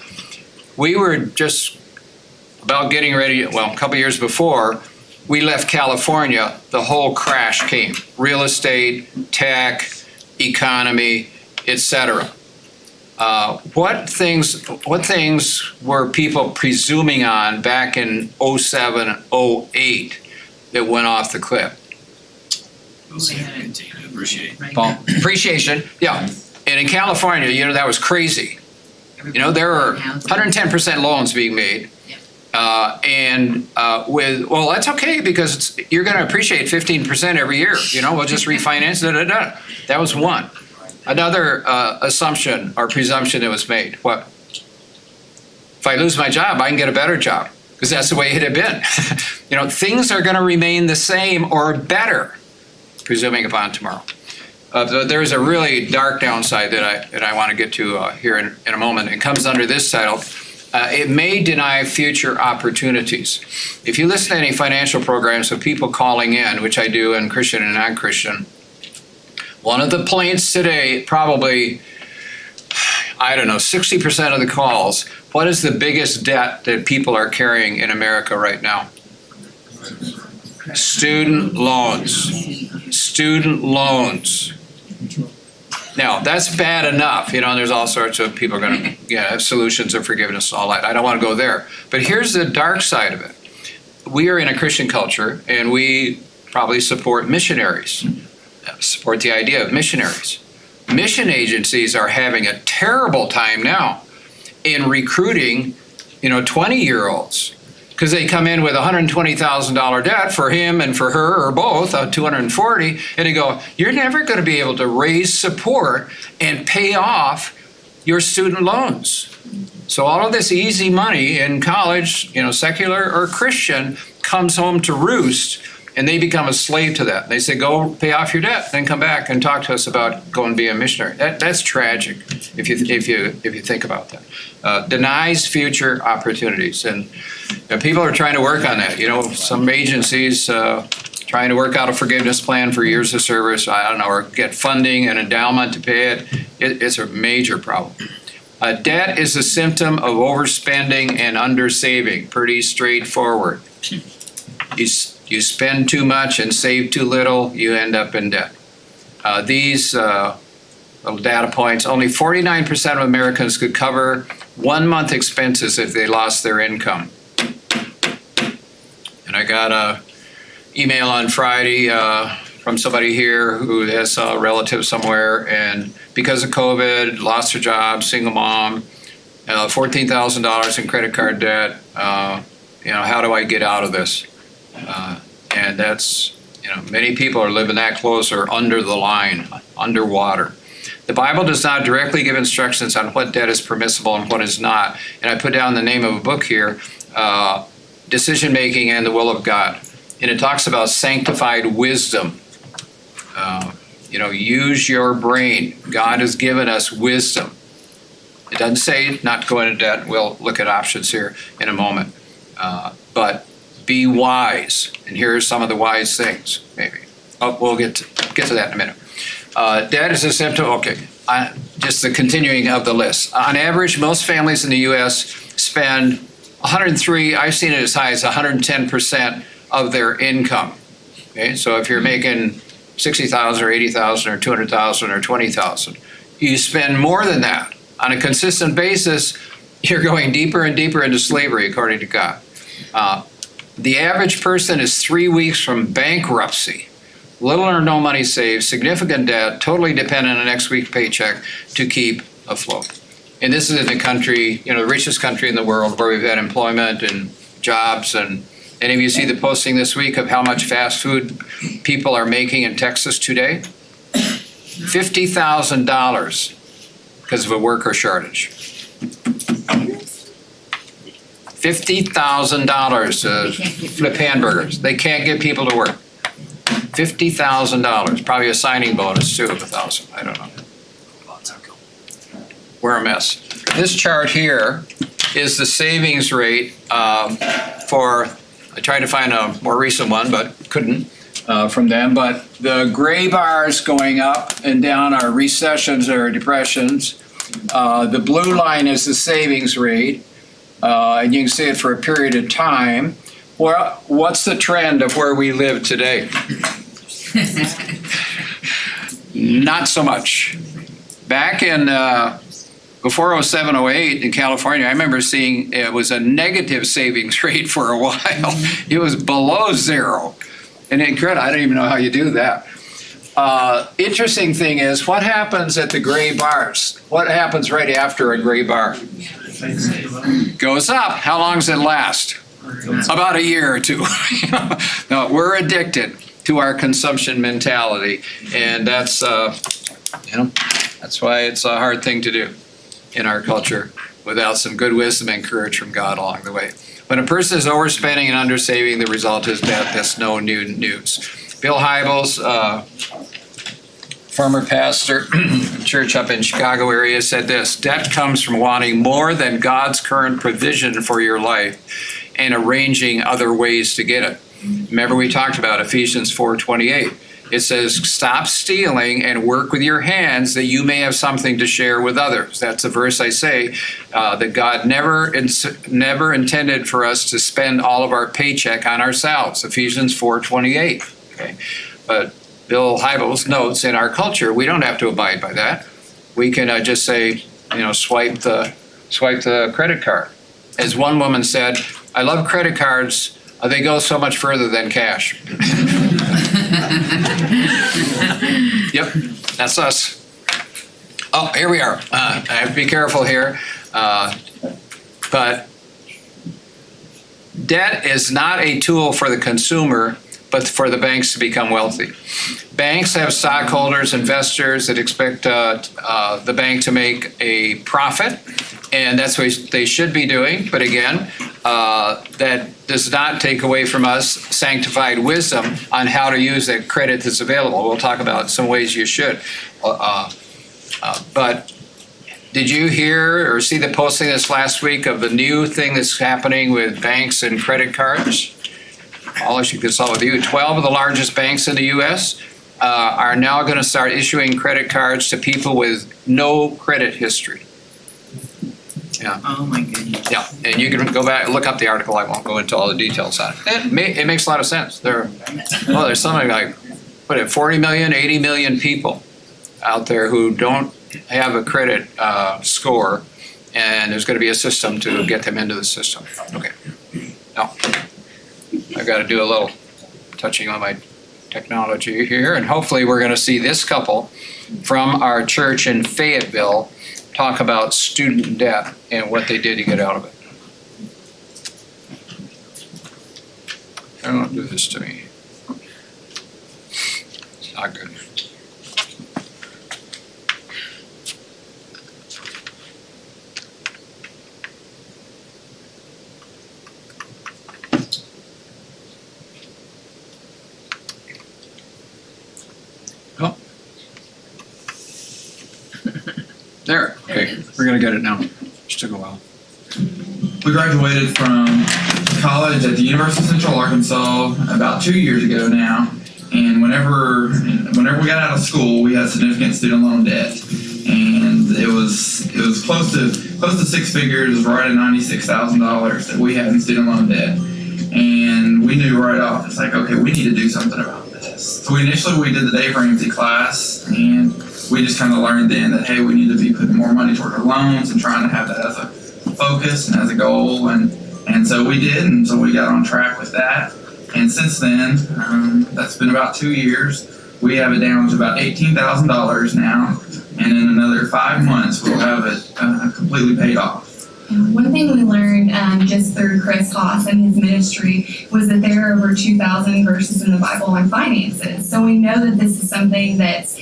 We were just about getting ready. Well, a couple years before we left California, the whole crash came: real estate, tech, economy, etc. What things were people presuming on back in 07, 08 that went off the cliff? Appreciation, yeah. And in California, that was crazy. There were 110% loans being made. That's okay, because you're going to appreciate 15% every year. We'll just refinance it. That was one. Another assumption or presumption that was made. What? If I lose my job, I can get a better job, because that's the way it had been. Things are going to remain the same or better, presuming upon tomorrow. There's a really dark downside that I want to get to here in a moment. It comes under this title. It may deny future opportunities. If you listen to any financial programs of people calling in, which I do, and Christian and non-Christian, one of the plaints today, probably, 60% of the calls, what is the biggest debt that people are carrying in America right now? Student loans. Student loans. Now, that's bad enough. There's all sorts of people are going to have solutions of forgiveness and all that. I don't want to go there. But here's the dark side of it. We are in a Christian culture, and we probably support missionaries, support the idea of missionaries. Mission agencies are having a terrible time now in recruiting, 20-year-olds, because they come in with $120,000 debt for him and for her, or both, $240,000, and they go, you're never going to be able to raise support and pay off your student loans. So all of this easy money in college, secular or Christian, comes home to roost, and they become a slave to that. They say, go pay off your debt, then come back and talk to us about going to be a missionary. That's tragic if you think about that. Denies future opportunities, and people are trying to work on that. Some agencies trying to work out a forgiveness plan for years of service, I don't know, or get funding and endowment to pay it. It's a major problem. Debt is a symptom of overspending and undersaving. Pretty straightforward. You spend too much and save too little, you end up in debt. These little data points, only 49% of Americans could cover 1 month expenses if they lost their income. And I got a email on Friday from somebody here who has a relative somewhere, and because of COVID, lost her job, single mom, $14,000 in credit card debt. How do I get out of this? And that's, many people are living that close or under the line, underwater. The Bible does not directly give instructions on what debt is permissible and what is not. And I put down the name of a book here, Decision Making and the Will of God. And it talks about sanctified wisdom. Use your brain. God has given us wisdom. It doesn't say not go into debt. We'll look at options here in a moment. But be wise. And here are some of the wise things, maybe. We'll get to that in a minute. Debt is a symptom. Okay, just the continuing of the list. On average, most families in the U.S. spend 103, I've seen it as high as 110% of their income. Okay, so if you're making $60,000 or $80,000 or $200,000 or $20,000, you spend more than that. On a consistent basis, you're going deeper and deeper into slavery, according to God. The average person is 3 weeks from bankruptcy. Little or no money saved, significant debt, totally dependent on next week's paycheck to keep afloat. And this is in the country, the richest country in the world, where we've had employment and jobs. And any of you see the posting this week of how much fast food people are making in Texas today? $50,000 because of a worker shortage. $50,000 to flip hamburgers. They can't get people to work. $50,000, probably a signing bonus too of $1,000. I don't know. We're a mess. This chart here is the savings rate for. I tried to find a more recent one, but couldn't from them. But the gray bars going up and down are recessions or depressions. The blue line is the savings rate, and you can see it for a period of time. Well, what's the trend of where we live today? Not so much. Back in before 07, 08 in California, I remember seeing it was a negative savings rate for a while. It was below zero. And incredible, I don't even know how you do that. Interesting thing is, what happens at the gray bars? What happens right after a gray bar? Goes up. How long does it last? About a year or two. No, we're addicted to our consumption mentality, and that's that's why it's a hard thing to do in our culture without some good wisdom and courage from God along the way. When a person is overspending and undersaving, the result is debt. That's no new news. Bill Hybels, former pastor, church up in Chicago area, said this: debt comes from wanting more than God's current provision for your life and arranging other ways to get it. Remember, we talked about Ephesians 4:28. It says, stop stealing and work with your hands that you may have something to share with others. That's a verse I say that God never intended for us to spend all of our paycheck on ourselves. Ephesians 4:28. Okay, but Bill Hybels notes in our culture we don't have to abide by that. We can just say, swipe the credit card. As one woman said, I love credit cards. They go so much further than cash. Yep, that's us. Oh, here we are. I have to be careful here. But debt is not a tool for the consumer, but for the banks to become wealthy. Banks have stockholders, investors that expect the bank to make a profit, and that's what they should be doing. But again, that does not take away from us sanctified wisdom on how to use that credit that's available. We'll talk about some ways you should. But did you hear or see the posting this last week of the new thing that's happening with banks and credit cards? Paula should consult with you. 12 of the largest banks in the U.S. Are now going to start issuing credit cards to people with no credit history. Yeah. Oh, my goodness. Yeah, and you can go back and look up the article. I won't go into all the details on it. It makes a lot of sense. There's something like, 40 million, 80 million people out there who don't have a credit score, and there's going to be a system to get them into the system. Okay. Now, I've got to do a little touching on my technology here, and hopefully we're going to see this couple from our church in Fayetteville talk about student debt and what they did to get out of it. Don't do this to me. It's not good. Oh. There, okay, we're gonna get it now. Just took a while. We graduated from college at the University of Central Arkansas about 2 years ago now, and whenever we got out of school, we had significant student loan debt, and it was close to six figures. It was right at $96,000 that we had in student loan debt, and we knew right off, it's like, okay, we need to do something about this. So initially we did the Dave Ramsey class, and we just kind of learned then that, hey, we need to be putting more money toward our loans and trying to have that as a focus and as a goal, and so we did, and so we got on track with that. And since then, that's been about 2 years. We have it down to about $18,000 now, and in another 5 months we'll have it completely paid off. One thing we learned just through Chris Haas and his ministry was that there are over 2,000 verses in the Bible on finances. So we know that this is something that's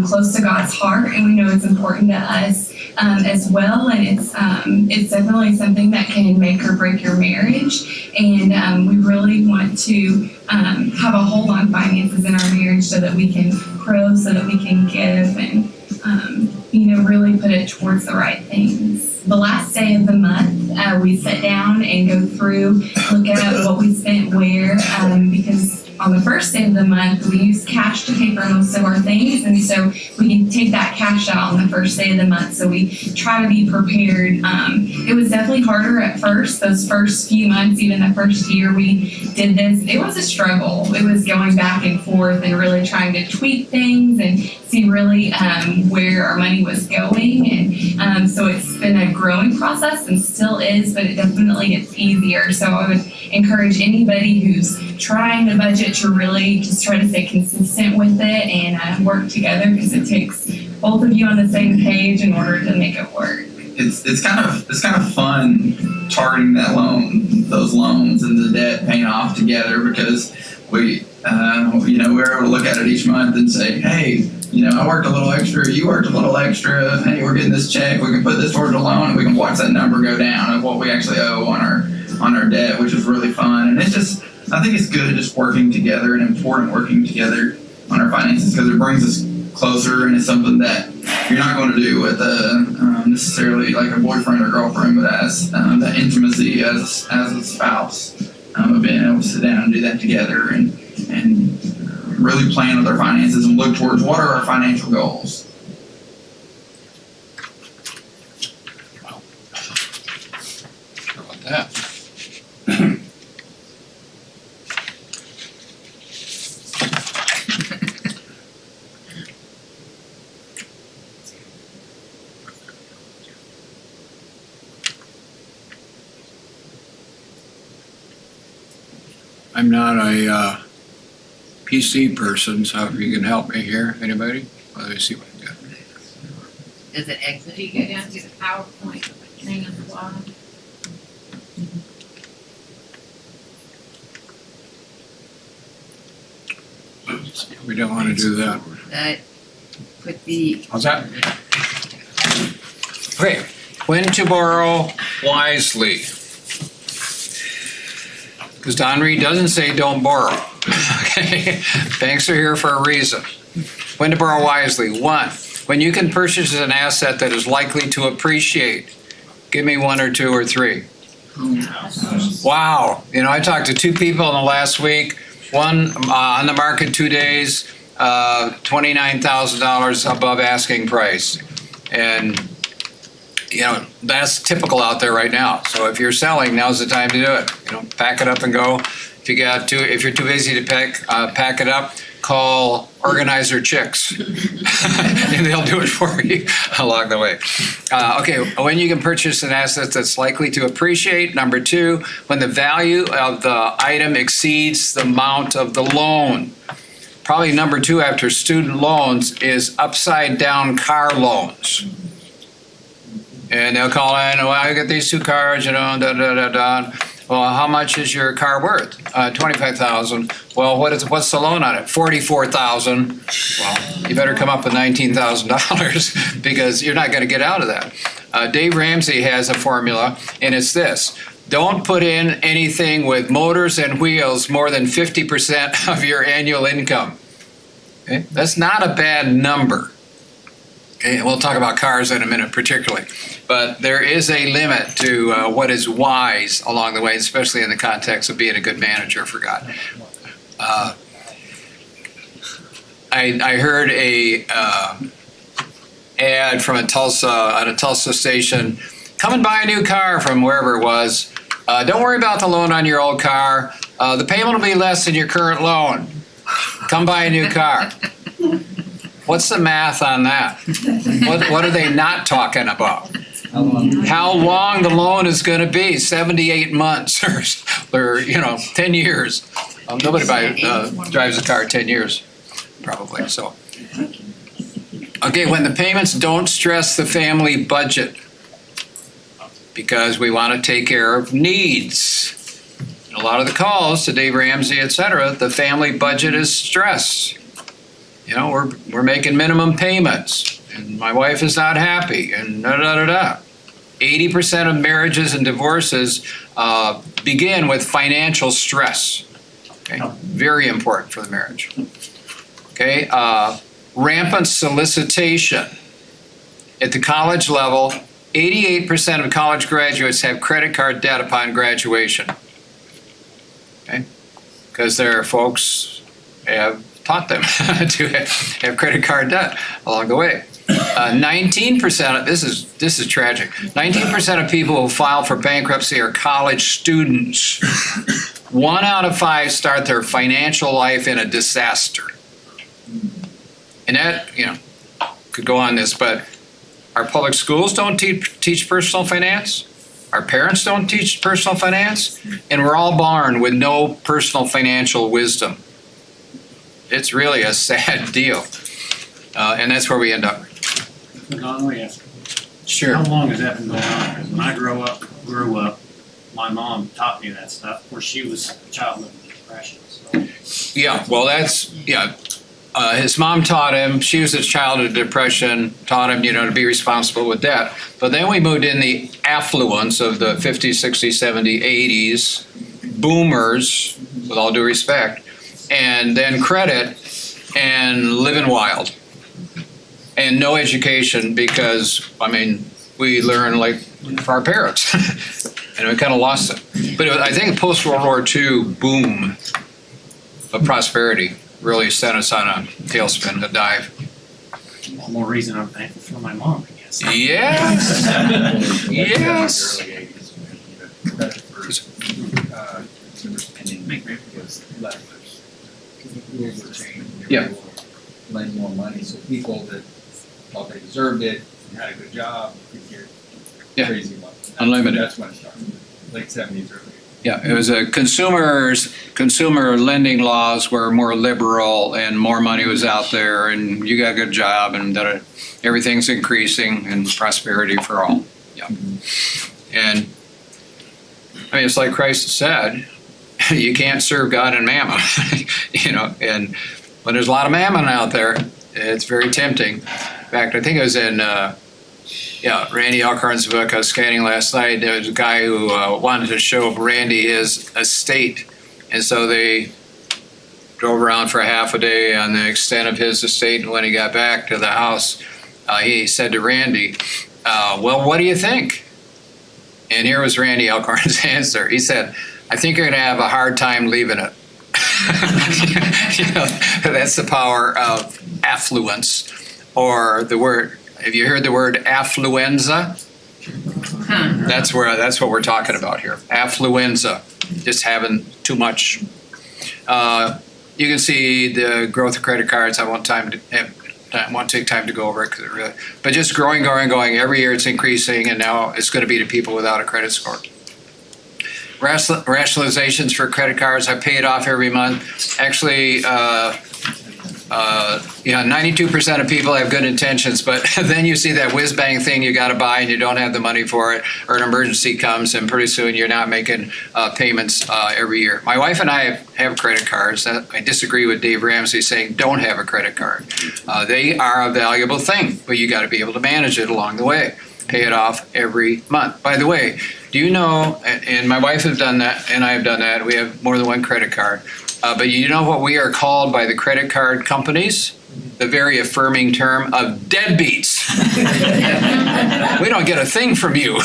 close to God's heart, and we know it's important to us as well. And it's definitely something that can make or break your marriage. And we really want to have a hold on finances in our marriage so that we can grow, so that we can give, and really put it towards the right things. The last day of the month, we sit down and go through, look at what we spent where, because on the first day of the month, we use cash to pay for most of our things, and so we can take that cash out on the first day of the month, so we try to be prepared. It was definitely harder at first, those first few months, even the first year we did this, it was a struggle. It was going back and forth and really trying to tweak things and see really where our money was going, and so it's been a growing process and still is, but it definitely gets easier. So I would encourage anybody who's trying to budget to really just try to stay consistent with it and work together, because it takes both of you on the same page in order to make it work. It's kind of fun targeting those loans and the debt paying off together, because we we're able to look at it each month and say, hey, I worked a little extra, you worked a little extra, hey, we're getting this check, we can put this towards a loan, and we can watch that number go down of what we actually owe on our debt, which is really fun. And I think it's good just working together and important working together on our finances, because it brings us closer, and it's something that you're not going to do with necessarily like a boyfriend or girlfriend, but as that intimacy as a spouse, of being able to sit down and do that together and really plan with our finances and look towards what are our financial goals. Wow. How about that? I'm not a PC person, so if you can help me here, anybody? Let me see what I got. Does it exit? Do you go down to the PowerPoint thing on the bottom? We don't want to do that. Put the, How's that? Okay, when to borrow wisely. Because Don Reed doesn't say don't borrow. Okay, banks are here for a reason. When to borrow wisely. 1, when you can purchase an asset that is likely to appreciate. Give me 1 or 2 or 3. Wow. I talked to two people in the last week. One on the market 2 days, $29,000 above asking price. And, that's typical out there right now. So if you're selling, now's the time to do it. Pack it up and go. If you're too busy to pack it up, call Organizer Chicks, and they'll do it for you along the way. Okay, when you can purchase an asset that's likely to appreciate. Number 2, when the value of the item exceeds the amount of the loan. Probably number 2 after student loans is upside down car loans. And they'll call in, well, I got these 2 cars, da. Well, how much is your car worth? $25,000. Well, what's the loan on it? $44,000. Well, you better come up with $19,000 because you're not going to get out of that. Dave Ramsey has a formula, and it's this. Don't put in anything with motors and wheels more than 50% of your annual income. Okay? That's not a bad number. Okay, we'll talk about cars in a minute particularly, but there is a limit to what is wise along the way, especially in the context of being a good manager for God. I heard a ad from on a Tulsa station. Come and buy a new car from wherever it was. Don't worry about the loan on your old car. The payment will be less than your current loan. Come buy a new car. What's the math on that? What are they not talking about? How long the loan is going to be? 78 months or 10 years. Nobody drives a car 10 years, probably. So, okay, when the payments don't stress the family budget, because we want to take care of needs. A lot of the calls to Dave Ramsey, etc., the family budget is stressed. We're making minimum payments, and my wife is not happy, and 80% of marriages and divorces begin with financial stress. Okay, very important for the marriage. Okay, rampant solicitation at the college level. 88% of college graduates have credit card debt upon graduation. Okay, because their folks have taught them to have credit card debt along the way. 19%, this is tragic. 19% of people who file for bankruptcy are college students. 1 out of 5 start their financial life in a disaster. And that, could go on this, but our public schools don't teach personal finance. Our parents don't teach personal finance, and we're all born with no personal financial wisdom. It's really a sad deal, and that's where we end up. Don, let me ask, Sure. how long has that been going on? Because when I grew up, my mom taught me that stuff, where she was a child living with depression. So. Yeah, well, his mom taught him. She was a child of depression, taught him, to be responsible with debt. But then we moved in the affluence of the 50s, 60s, 70s, 80s, boomers, with all due respect, and then credit and living wild. And no education because, we learned like from our parents. And we kind of lost it. But I think the post-World War II boom of prosperity really sent us on a tailspin, a dive. One more reason I'm thankful for my mom, I guess. Yes. Yes. Consumer spending was leftovers. Rules were changed. Yeah. Lend more money, so people that thought they deserved it and had a good job could get crazy money. Unlimited. That's when it started, late 70s, early 80s. Yeah, it was consumer lending laws were more liberal and more money was out there and you got a good job and everything's increasing and prosperity for all. Yeah. And it's like Christ said, you can't serve God and mammon, and when there's a lot of mammon out there, it's very tempting. In fact, I think it was in Randy Alcorn's book. I was scanning last night. There was a guy who wanted to show Randy his estate, and so they drove around for a half a day on the extent of his estate. And when he got back to the house, he said to Randy, "Well, what do you think?" And here was Randy Alcorn's answer. He said, I think you're going to have a hard time leaving it. You know, that's the power of affluence, or the word, have you heard the word affluenza? That's what we're talking about here. Affluenza, just having too much. You can see the growth of credit cards. I won't take time to go over it, but just growing. Every year it's increasing, and now it's going to be to people without a credit score. Rationalizations for credit cards. I pay it off every month. Actually, 92% of people have good intentions, but then you see that whiz bang thing you got to buy and you don't have the money for it, or an emergency comes and pretty soon you're not making payments every year. My wife and I have credit cards. I disagree with Dave Ramsey saying don't have a credit card. They are a valuable thing, but you got to be able to manage it along the way. Pay it off every month. By the way, do you know, and my wife has done that, and I have done that, we have more than one credit card, but you know what we are called by the credit card companies? The very affirming term of deadbeats. We don't get a thing from you.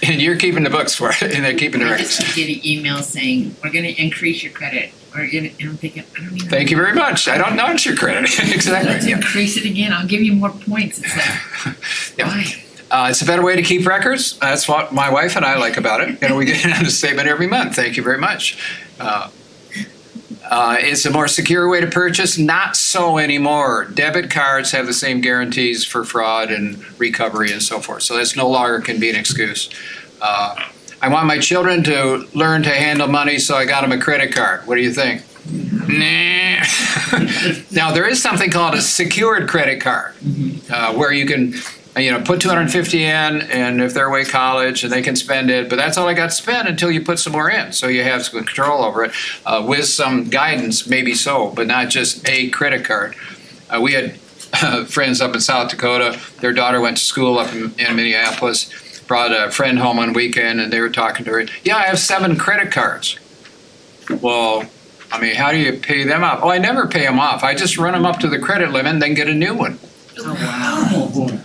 And you're keeping the books for it, and they're keeping the I records. just get an email saying, we're going to increase your credit. Or and I'm thinking, I don't even. Thank you very much. I don't know it's your credit. Let's Exactly. increase it again. I'll give you more points. It's like, Yeah. why? It's a better way to keep records. That's what my wife and I like about it. We get a statement every month. Thank you very much. It's a more secure way to purchase. Not so anymore. Debit cards have the same guarantees for fraud and recovery and so forth. So that's no longer can be an excuse. I want my children to learn to handle money, so I got them a credit card. What do you think? Nah. Now, there is something called a secured credit card, where you can put $250 in, and if they're away college, and they can spend it, but that's all I got to spend until you put some more in. So you have some control over it with some guidance, maybe so, but not just a credit card. We had friends up in South Dakota. Their daughter went to school up in Minneapolis, brought a friend home on weekend, and they were talking to her. Yeah, I have 7 credit cards. Well, how do you pay them off? Oh, I never pay them off. I just run them up to the credit limit and then get a new one. Oh, wow.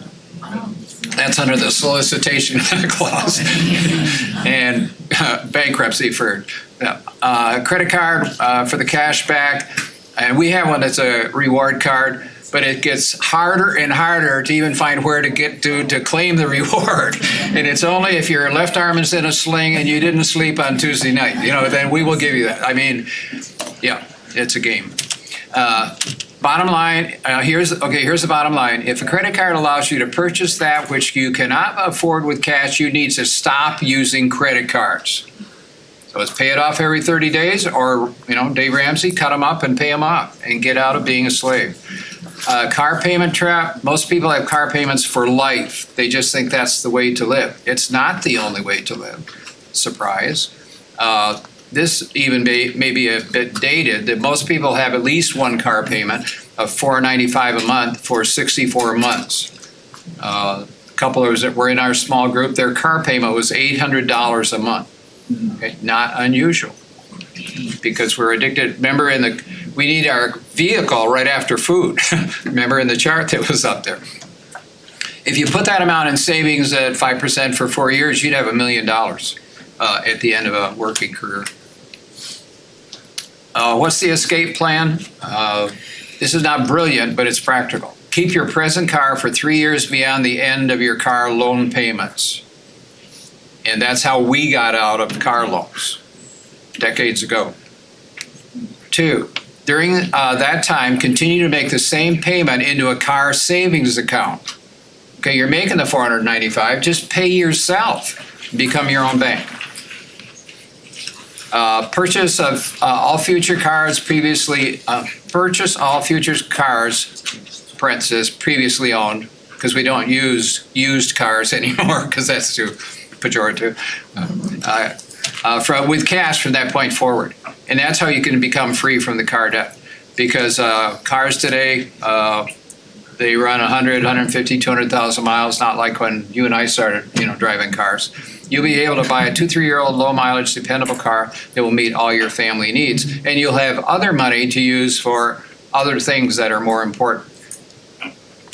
That's under the solicitation clause and bankruptcy for credit card for the cash back. And we have one that's a reward card, but it gets harder and harder to even find where to get to claim the reward. And it's only if your left arm is in a sling and you didn't sleep on Tuesday night, then we will give you that. It's a game. Bottom line, here's the bottom line. If a credit card allows you to purchase that which you cannot afford with cash, you need to stop using credit cards. So it's pay it off every 30 days, or, Dave Ramsey, cut them up and pay them off and get out of being a slave. Car payment trap. Most people have car payments for life. They just think that's the way to live. It's not the only way to live. Surprise. This even may be a bit dated, that most people have at least one car payment of $495 a month for 64 months. A couple of us that were in our small group, their car payment was $800 a month. Okay? Not unusual, because we're addicted. Remember, we need our vehicle right after food. Remember in the chart that was up there. If you put that amount in savings at 5% for 4 years, you'd have $1 million. At the end of a working career. What's the escape plan? This is not brilliant, but it's practical. Keep your present car for 3 years beyond the end of your car loan payments. And that's how we got out of car loans decades ago. 2, during that time, continue to make the same payment into a car savings account. Okay, you're making the $495, just pay yourself. Become your own bank. Purchase of all future cars previously, parentheses, previously owned, because we don't use used cars anymore, because that's too pejorative, with cash from that point forward. And that's how you can become free from the car debt. Because cars today, they run 100, 150, 200,000 miles, not like when you and I started, driving cars. You'll be able to buy a 2-3-year-old low mileage dependable car that will meet all your family needs. And you'll have other money to use for other things that are more important.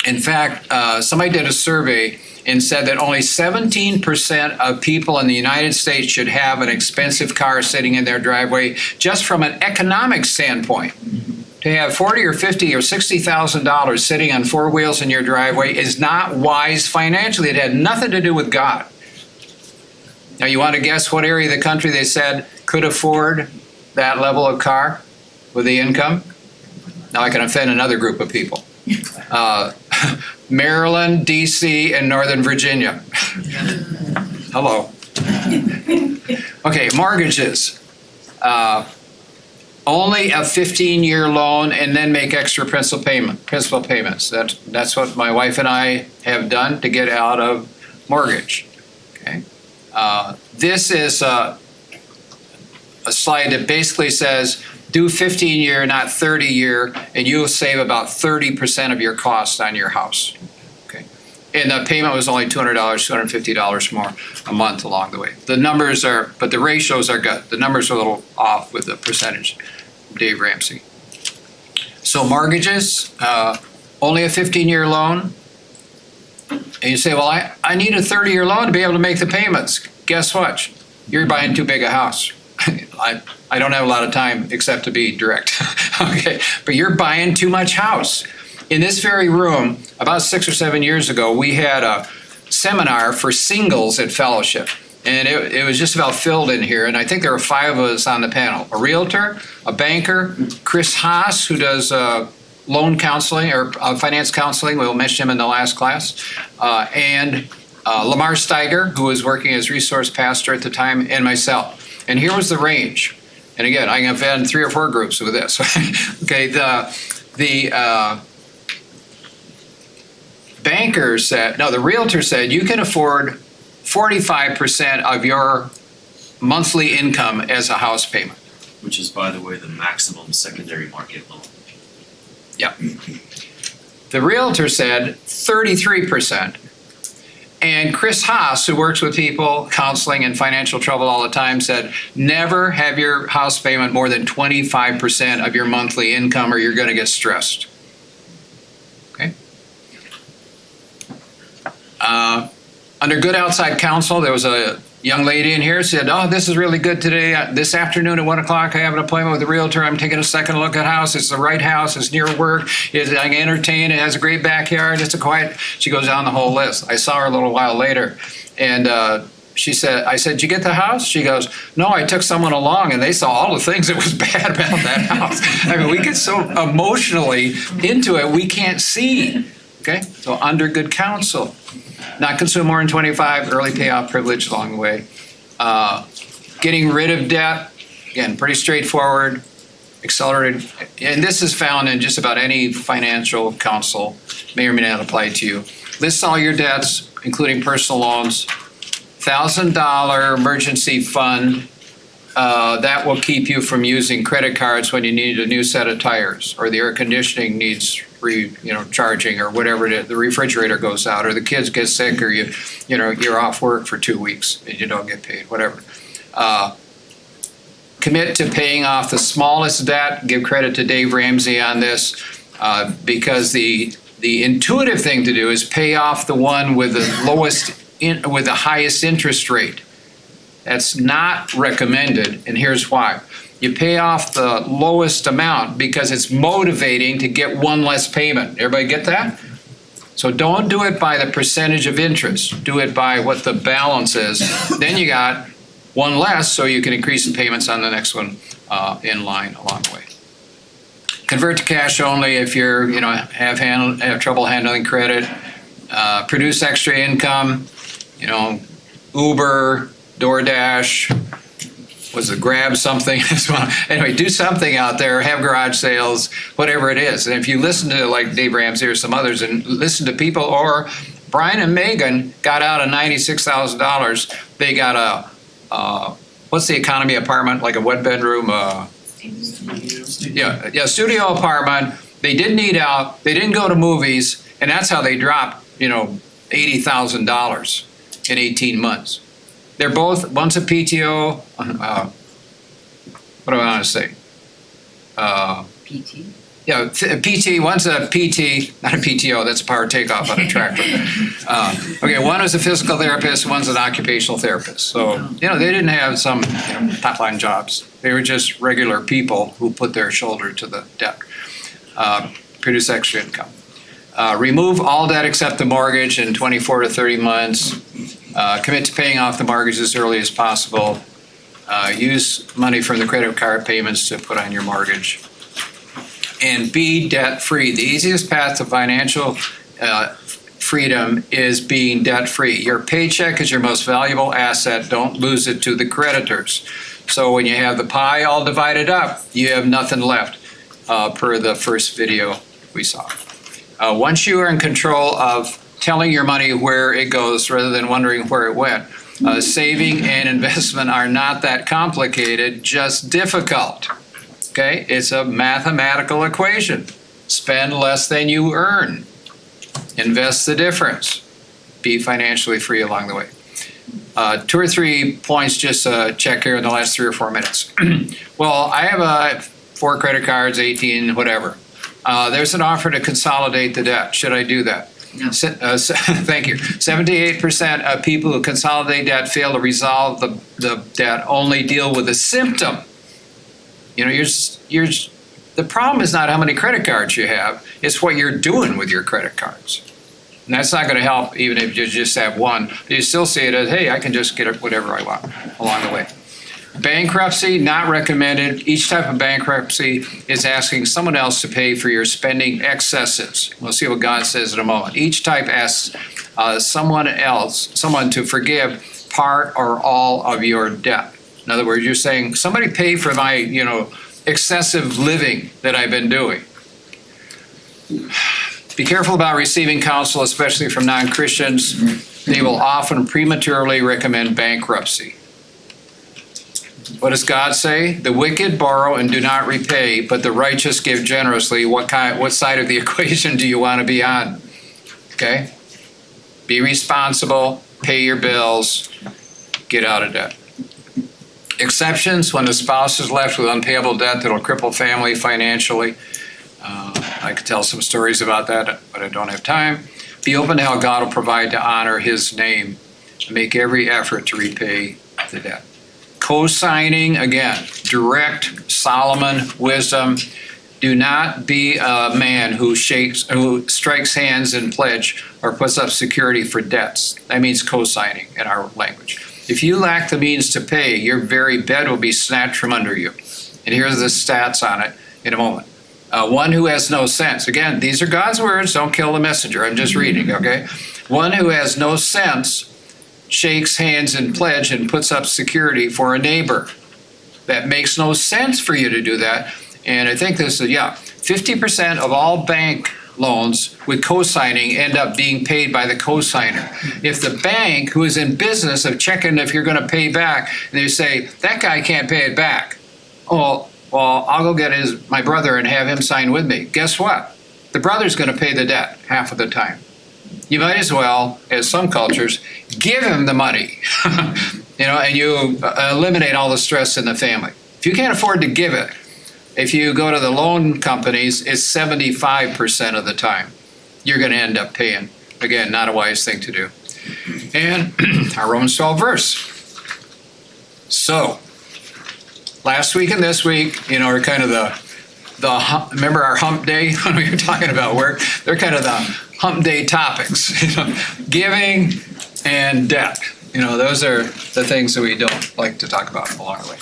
In fact, somebody did a survey, and said that only 17% of people in the United States should have an expensive car sitting in their driveway, just from an economic standpoint. To have $40 or $50 or $60,000 sitting on four wheels in your driveway is not wise financially. It had nothing to do with God. Now, you want to guess what area of the country they said could afford that level of car with the income? Now I can offend another group of people. Maryland, D.C., and Northern Virginia. Hello. Okay, mortgages. Only a 15-year loan and then make extra principal payments. That's what my wife and I have done to get out of mortgage. Okay. This is a slide that basically says do 15-year, not 30-year, and you'll save about 30% of your cost on your house. Okay. And the payment was only $200, $250 more a month along the way. The numbers are, but the ratios are good. The numbers are a little off with the percentage. Dave Ramsey. So mortgages, only a 15-year loan. And you say, well, I need a 30-year loan to be able to make the payments. Guess what? You're buying too big a house. I don't have a lot of time except to be direct. Okay, but you're buying too much house. In this very room, about 6 or 7 years ago, we had a seminar for singles at Fellowship. And it was just about filled in here. And I think there were 5 of us on the panel. A realtor, a banker, Chris Haas, who does loan counseling or finance counseling. We'll mention him in the last class. And Lamar Steiger, who was working as resource pastor at the time, and myself. And here was the range. And again, I have had 3 or 4 groups with this. Okay, the banker said, no, the realtor said, you can afford 45% of your monthly income as a house payment. Which is, by the way, the maximum secondary market loan. Yeah. The realtor said 33%. And Chris Haas, who works with people counseling and financial trouble all the time, said never have your house payment more than 25% of your monthly income or you're going to get stressed. Okay. Under good outside counsel, there was a young lady in here who said, oh, this is really good today. This afternoon at 1 o'clock, I have an appointment with a realtor. I'm taking a second look at a house. It's the right house. It's near work. I can entertain. It has a great backyard. It's a quiet. She goes down the whole list. I saw her a little while later. And she said, I said, did you get the house? She goes, no, I took someone along and they saw all the things that was bad about that house. I mean, we get so emotionally into it, we can't see. Okay? So under good counsel. Not consume more than 25, early payoff privilege along the way. Getting rid of debt, again, pretty straightforward, accelerated. And this is found in just about any financial counsel, may or may not apply to you. List all your debts, including personal loans, $1,000 emergency fund. That will keep you from using credit cards when you need a new set of tires or the air conditioning needs charging or whatever it is, the refrigerator goes out or the kids get sick or you're off work for 2 weeks and you don't get paid, whatever. Commit to paying off the smallest debt. Give credit to Dave Ramsey on this because the intuitive thing to do is pay off the one with the with the highest interest rate. That's not recommended, and here's why. You pay off the lowest amount because it's motivating to get one less payment. Everybody get that? So don't do it by the percentage of interest. Do it by what the balance is. Then you got one less, so you can increase the payments on the next one in line along the way. Convert to cash only if you're, have trouble handling credit. Produce extra income. Uber, DoorDash. Was it grab something? Anyway, do something out there, have garage sales, whatever it is. And if you listen to like Dave Ramsey or some others and listen to people, or Brian and Megan got out of $96,000. They got a, what's the economy apartment, like a one bedroom? Studio apartment. They didn't eat out. They didn't go to movies. And that's how they dropped, $80,000 in 18 months. They're both, one's a PTO, what do I want to say? PT. Yeah, PT, one's a PT, not a PTO, that's a power takeoff on a tractor. Okay, one is a physical therapist, one's an occupational therapist. So, they didn't have some top-line jobs. They were just regular people who put their shoulder to the debt, produce extra income. Remove all debt except the mortgage in 24 to 30 months. Commit to paying off the mortgage as early as possible. Use money from the credit card payments to put on your mortgage. And be debt-free. The easiest path to financial freedom is being debt-free. Your paycheck is your most valuable asset. Don't lose it to the creditors. So when you have the pie all divided up, you have nothing left, per the first video we saw. Once you are in control of telling your money where it goes rather than wondering where it went, saving and investment are not that complicated, just difficult. Okay, it's a mathematical equation. Spend less than you earn. Invest the difference. Be financially free along the way. 2 or 3 points just check here in the last 3 or 4 minutes. Well, I have 4 credit cards, 18, whatever. There's an offer to consolidate the debt. Should I do that? No. Thank you. 78% of people who consolidate debt fail to resolve the debt, only deal with the symptom. The problem is not how many credit cards you have, it's what you're doing with your credit cards. And that's not going to help even if you just have one. You still see it as, hey, I can just get whatever I want along the way. Bankruptcy, not recommended. Each type of bankruptcy is asking someone else to pay for your spending excesses. We'll see what God says in a moment. Each type asks someone to forgive part or all of your debt. In other words, you're saying, somebody pay for my, excessive living that I've been doing. Be careful about receiving counsel, especially from non-Christians. They will often prematurely recommend bankruptcy. What does God say? The wicked borrow and do not repay, but the righteous give generously. What side of the equation do you want to be on? Okay? Be responsible, pay your bills, get out of debt. Exceptions, when the spouse is left with unpayable debt that will cripple family financially. I could tell some stories about that, but I don't have time. Be open to how God will provide to honor his name. Make every effort to repay the debt. Co-signing, again, direct Solomon wisdom. Do not be a man who strikes hands in pledge or puts up security for debts. That means co-signing in our language. If you lack the means to pay, your very bed will be snatched from under you. And here's the stats on it in a moment. One who has no sense. Again, these are God's words. Don't kill the messenger. I'm just reading, okay? One who has no sense shakes hands in pledge and puts up security for a neighbor. That makes no sense for you to do that. And I think this is, 50% of all bank loans with co-signing end up being paid by the co-signer. If the bank, who is in business of checking if you're going to pay back, and they say, that guy can't pay it back. Oh, well, I'll go get my brother and have him sign with me. Guess what? The brother's going to pay the debt half of the time. You might as well, as some cultures, give him the money, and you eliminate all the stress in the family. If you can't afford to give it, if you go to the loan companies, it's 75% of the time you're going to end up paying. Again, not a wise thing to do. And our Romans 12 verse. So, last week and this week, are kind of remember our hump day when we were talking about work? They're kind of the hump day topics, giving and debt. Those are the things that we don't like to talk about along the way.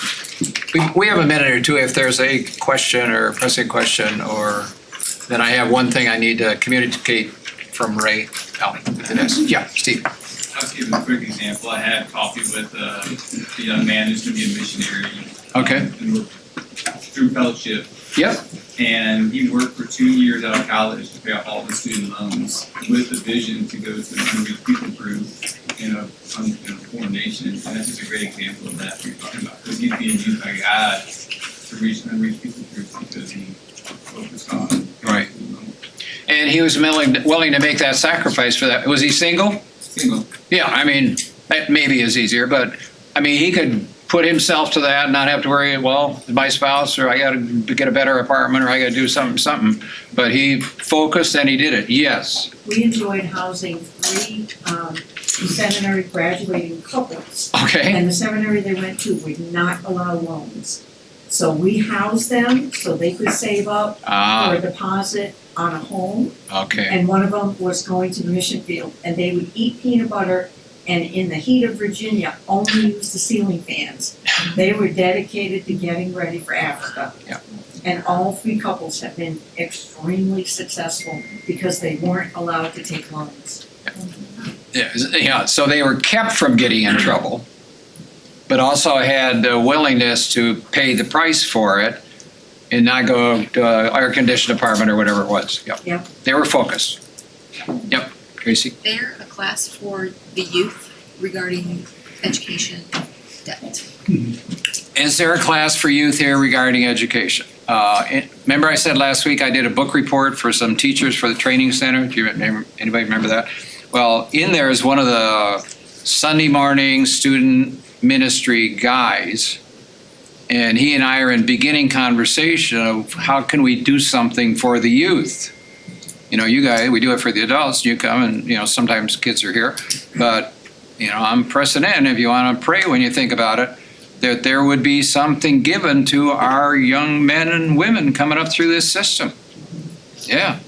We have a minute or two if there's a question or a pressing question, or then I have one thing I need to communicate from Ray. Yeah, Steve. I'll give you a quick example. I had coffee with a young man who's going to be a missionary. Okay. And we're through fellowship. Yep. And he worked for 2 years out of college to pay off all the student loans with the vision to go to an unreached people group in a foreign nation. And that's just a great example of that we're talking about. Because he's being used by God to reach unreached people groups because he focused on. Right. And he was willing to make that sacrifice for that. Was he single? Single. Yeah, that maybe is easier, but he could put himself to that and not have to worry, well, my spouse, or I got to get a better apartment, or I got to do something. But he focused and he did it. Yes. We enjoyed housing 3 seminary graduating couples. Okay. And the seminary they went to would not allow loans. So we housed them so they could save up for a deposit on a home. Okay. And one of them was going to the mission field, and they would eat peanut butter and in the heat of Virginia, only use the ceiling fans. They were dedicated to getting ready for Africa. Yeah. And all 3 couples have been extremely successful because they weren't allowed to take loans. Yeah. So they were kept from getting in trouble, but also had the willingness to pay the price for it and not go to an air-conditioned apartment or whatever it was. Yep. Yep. They were focused. Yep. Tracy? Is there a class for the youth regarding education debt? Is there a class for youth here regarding education? Remember I said last week I did a book report for some teachers for the training center? Do you anybody remember that? Well, in there is one of the Sunday morning student ministry guys, and he and I are in beginning conversation of how can we do something for the youth. You know, you guys, we do it for the adults. You come and, you know, sometimes kids are here. But, you know, I'm pressing in, if you want to pray when you think about it, that there would be something given to our young men and women coming up through this system. Yeah.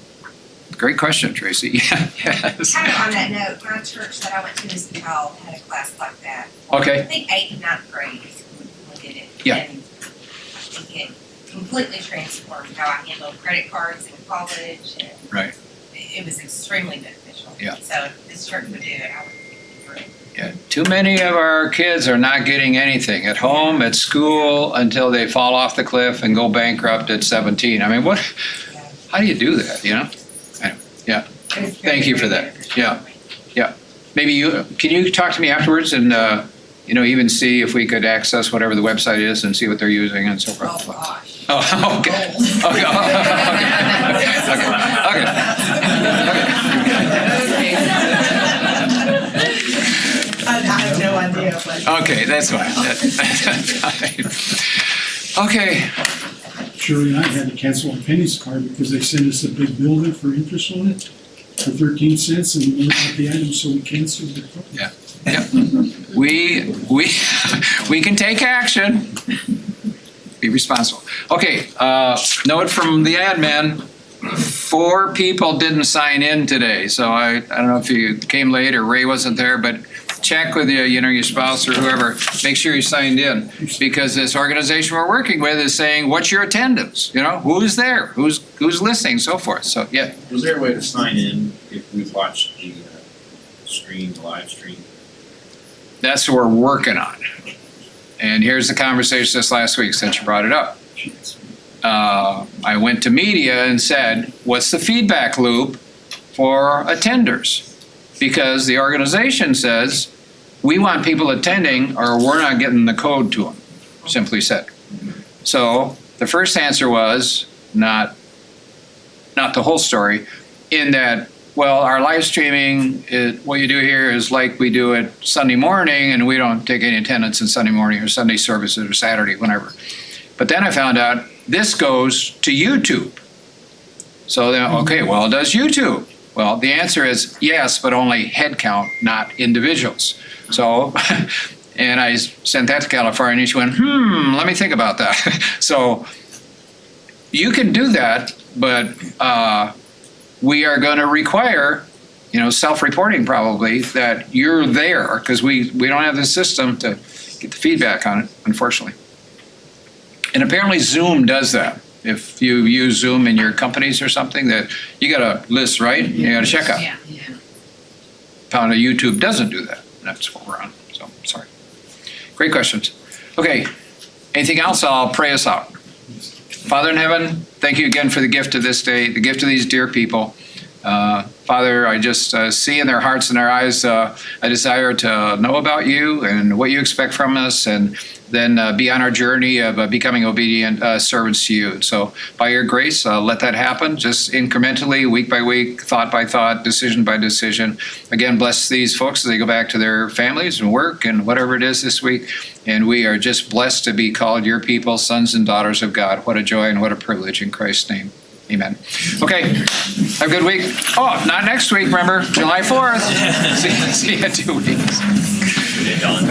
Great question, Tracy. Yeah, yes. Kind of on that note, my church that I went to as a child had a class like that. Okay. I think 8th and 9th grade we did it. Yeah. And I think it completely transformed how I handled credit cards in college, and Right. it was extremely beneficial. Yeah. So if this church would do it, I would be great. Yeah. Too many of our kids are not getting anything at home, at school, until they fall off the cliff and go bankrupt at 17. I mean, what? How do you do that, you know? Anyway, yeah. Thank you for that. Yeah. Yeah. Maybe can you talk to me afterwards and, you know, even see if we could access whatever the website is and see what they're using and so forth? Oh, gosh. Oh, okay. Okay. I have no idea. Okay, that's fine. Okay. Shirley and I had to cancel our Penny's card because they sent us a big bill for interest on it for 13 cents, and we got the item, so we canceled the card. Yeah. Yep. We can take action. Be responsible. Okay, note from the admin, 4 people didn't sign in today, so I don't know if you came late or Ray wasn't there, but check with your spouse or whoever, make sure you signed in, because this organization we're working with is saying, what's your attendance? You know, who's there? Who's listening, so forth. So, yeah. Was there a way to sign in if we watched the live stream? That's what we're working on. And here's the conversation this last week, since you brought it up. I went to media and said, what's the feedback loop for attenders? Because the organization says, we want people attending or we're not getting the code to them, simply said. So the first answer was not the whole story, in that, well, our live streaming, what you do here is like we do it Sunday morning, and we don't take any attendance in Sunday morning or Sunday services or Saturday, whenever. But then I found out this goes to YouTube. So then, okay, well, does YouTube? Well, the answer is yes, but only head count, not individuals. So, and I sent that to California, and she went, let me think about that. So you can do that, but we are going to require, self-reporting probably, that you're there, because we don't have the system to get the feedback on it, unfortunately. And apparently Zoom does that. If you use Zoom in your companies or something, that you got a list, right? You got a checkup. Yeah. Found out YouTube doesn't do that. That's what we're on. So, sorry. Great questions. Okay. Anything else? I'll pray us out. Father in heaven, thank you again for the gift of this day, the gift of these dear people. Father, I just see in their hearts and their eyes a desire to know about you and what you expect from us, and then be on our journey of becoming obedient servants to you. So by your grace, let that happen just incrementally, week by week, thought by thought, decision by decision. Again, bless these folks as they go back to their families and work and whatever it is this week. And we are just blessed to be called your people, sons and daughters of God. What a joy and what a privilege in Christ's name. Amen. Okay, have a good week. Oh, not next week, remember, July 4th. See you in 2 weeks. Hey, Don.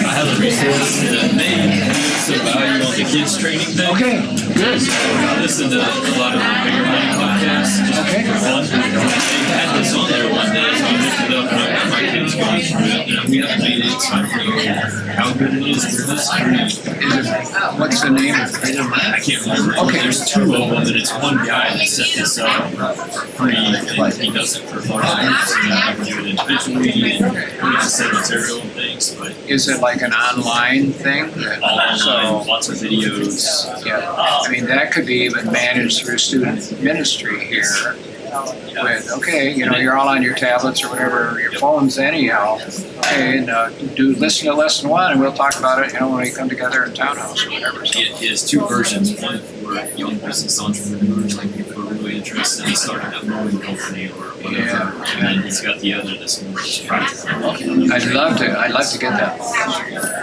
I have a resource that may give some value on the kids training thing. Okay, good. I listened to a lot of the Bigger Money podcasts just for fun. They had this on there one day, so I looked it up and I got my kids going through it. And we haven't made it, so I don't know how good it is. They're this free. What's the name? I can't remember. Okay. There's 2 of them, and it's one guy that set this up for free, and he does it for large groups, and I can do it individually, and we can set material and things, but. Is it like an online thing? Online, lots of videos. Yeah, I mean, that could be even managed through student ministry here. With, okay, you know, you're all on your tablets or whatever, your phones anyhow. Okay, and listen to lesson 1 and we'll talk about it, you know, when we come together in townhouse or whatever. So. It has 2 versions, one for young business entrepreneurs, like people who are really interested in starting a mowing company or whatever. Yeah. And then it's got the other that's more just practical. I'd love to get that.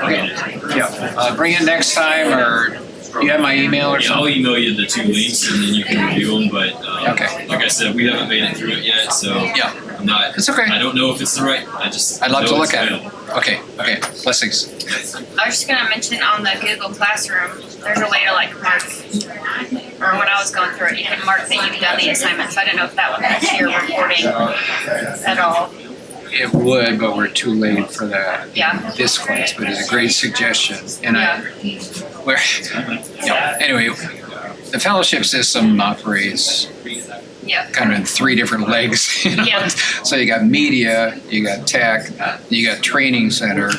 Okay, yeah, bring it next time, or you have my email or Yeah, something? I'll email you the 2 links and then you can review them, but Okay. like I said, we haven't made it through it yet, so Yeah. I'm not, It's okay. I don't know if it's the right, I'd love to know look it's at it. available. Okay, blessings. I was just gonna mention on the Google Classroom, there's a way to like mark, or when I was going through it, you can mark that you've done the assignment, so I don't know if that would help your recording at all. It would, but we're too late for that. Yeah. This class, but it's a great suggestion. And anyway, the fellowship system operates kind of in 3 different legs. You know? Yeah. So you got media, you got tech, you got training center,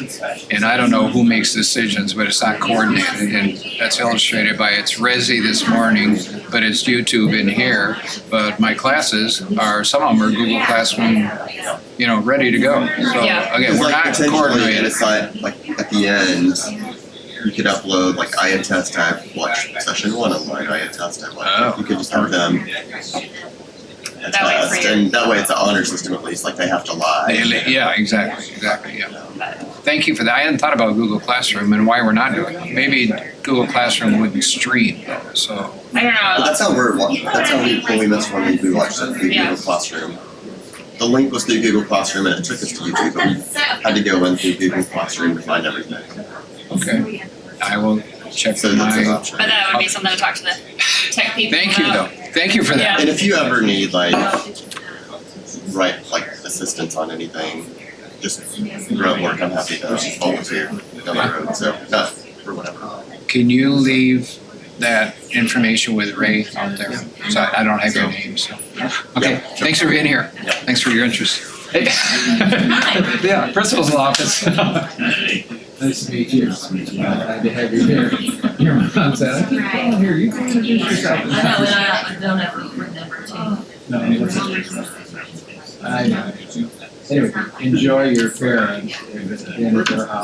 and I don't know who makes decisions, but it's not coordinated. And that's illustrated by it's Resi this morning, but it's YouTube in here. But my classes are, some of them are Google Classroom, you know, ready to go. So again, we're not coordinated. It's like at the end, you could upload, like I attest, I've watched session 1 online, I attest, I've watched. You could just have them attest, and that way it's an honor system at least, like they have to lie. Yeah, exactly, yeah. Thank you for that. I hadn't thought about Google Classroom and why we're not doing it. Maybe Google Classroom would be streamed, so. I don't know. But that's how when we missed when we watched it through Google Classroom. The link was through Google Classroom and it took us to YouTube, but we had to go in through Google Classroom to find everything. Okay, I will check so my. But that would be something to talk to the tech people Thank you, about. though. Thank you for that. And if you ever need like assistance on anything, just grunt work. I'm happy to volunteer down the road. So not for whatever. Can you leave that information with Ray out there? So I don't have your name. So okay. Yeah, sure. Thanks for being here. Thanks for your interest. Hey. Yeah, principal's office. Nice to meet you. Glad to have you here. Your mom said, "Come on here, you can introduce yourself." I don't have to remember to. No, I know. Anyway, enjoy your parents at the end of their house.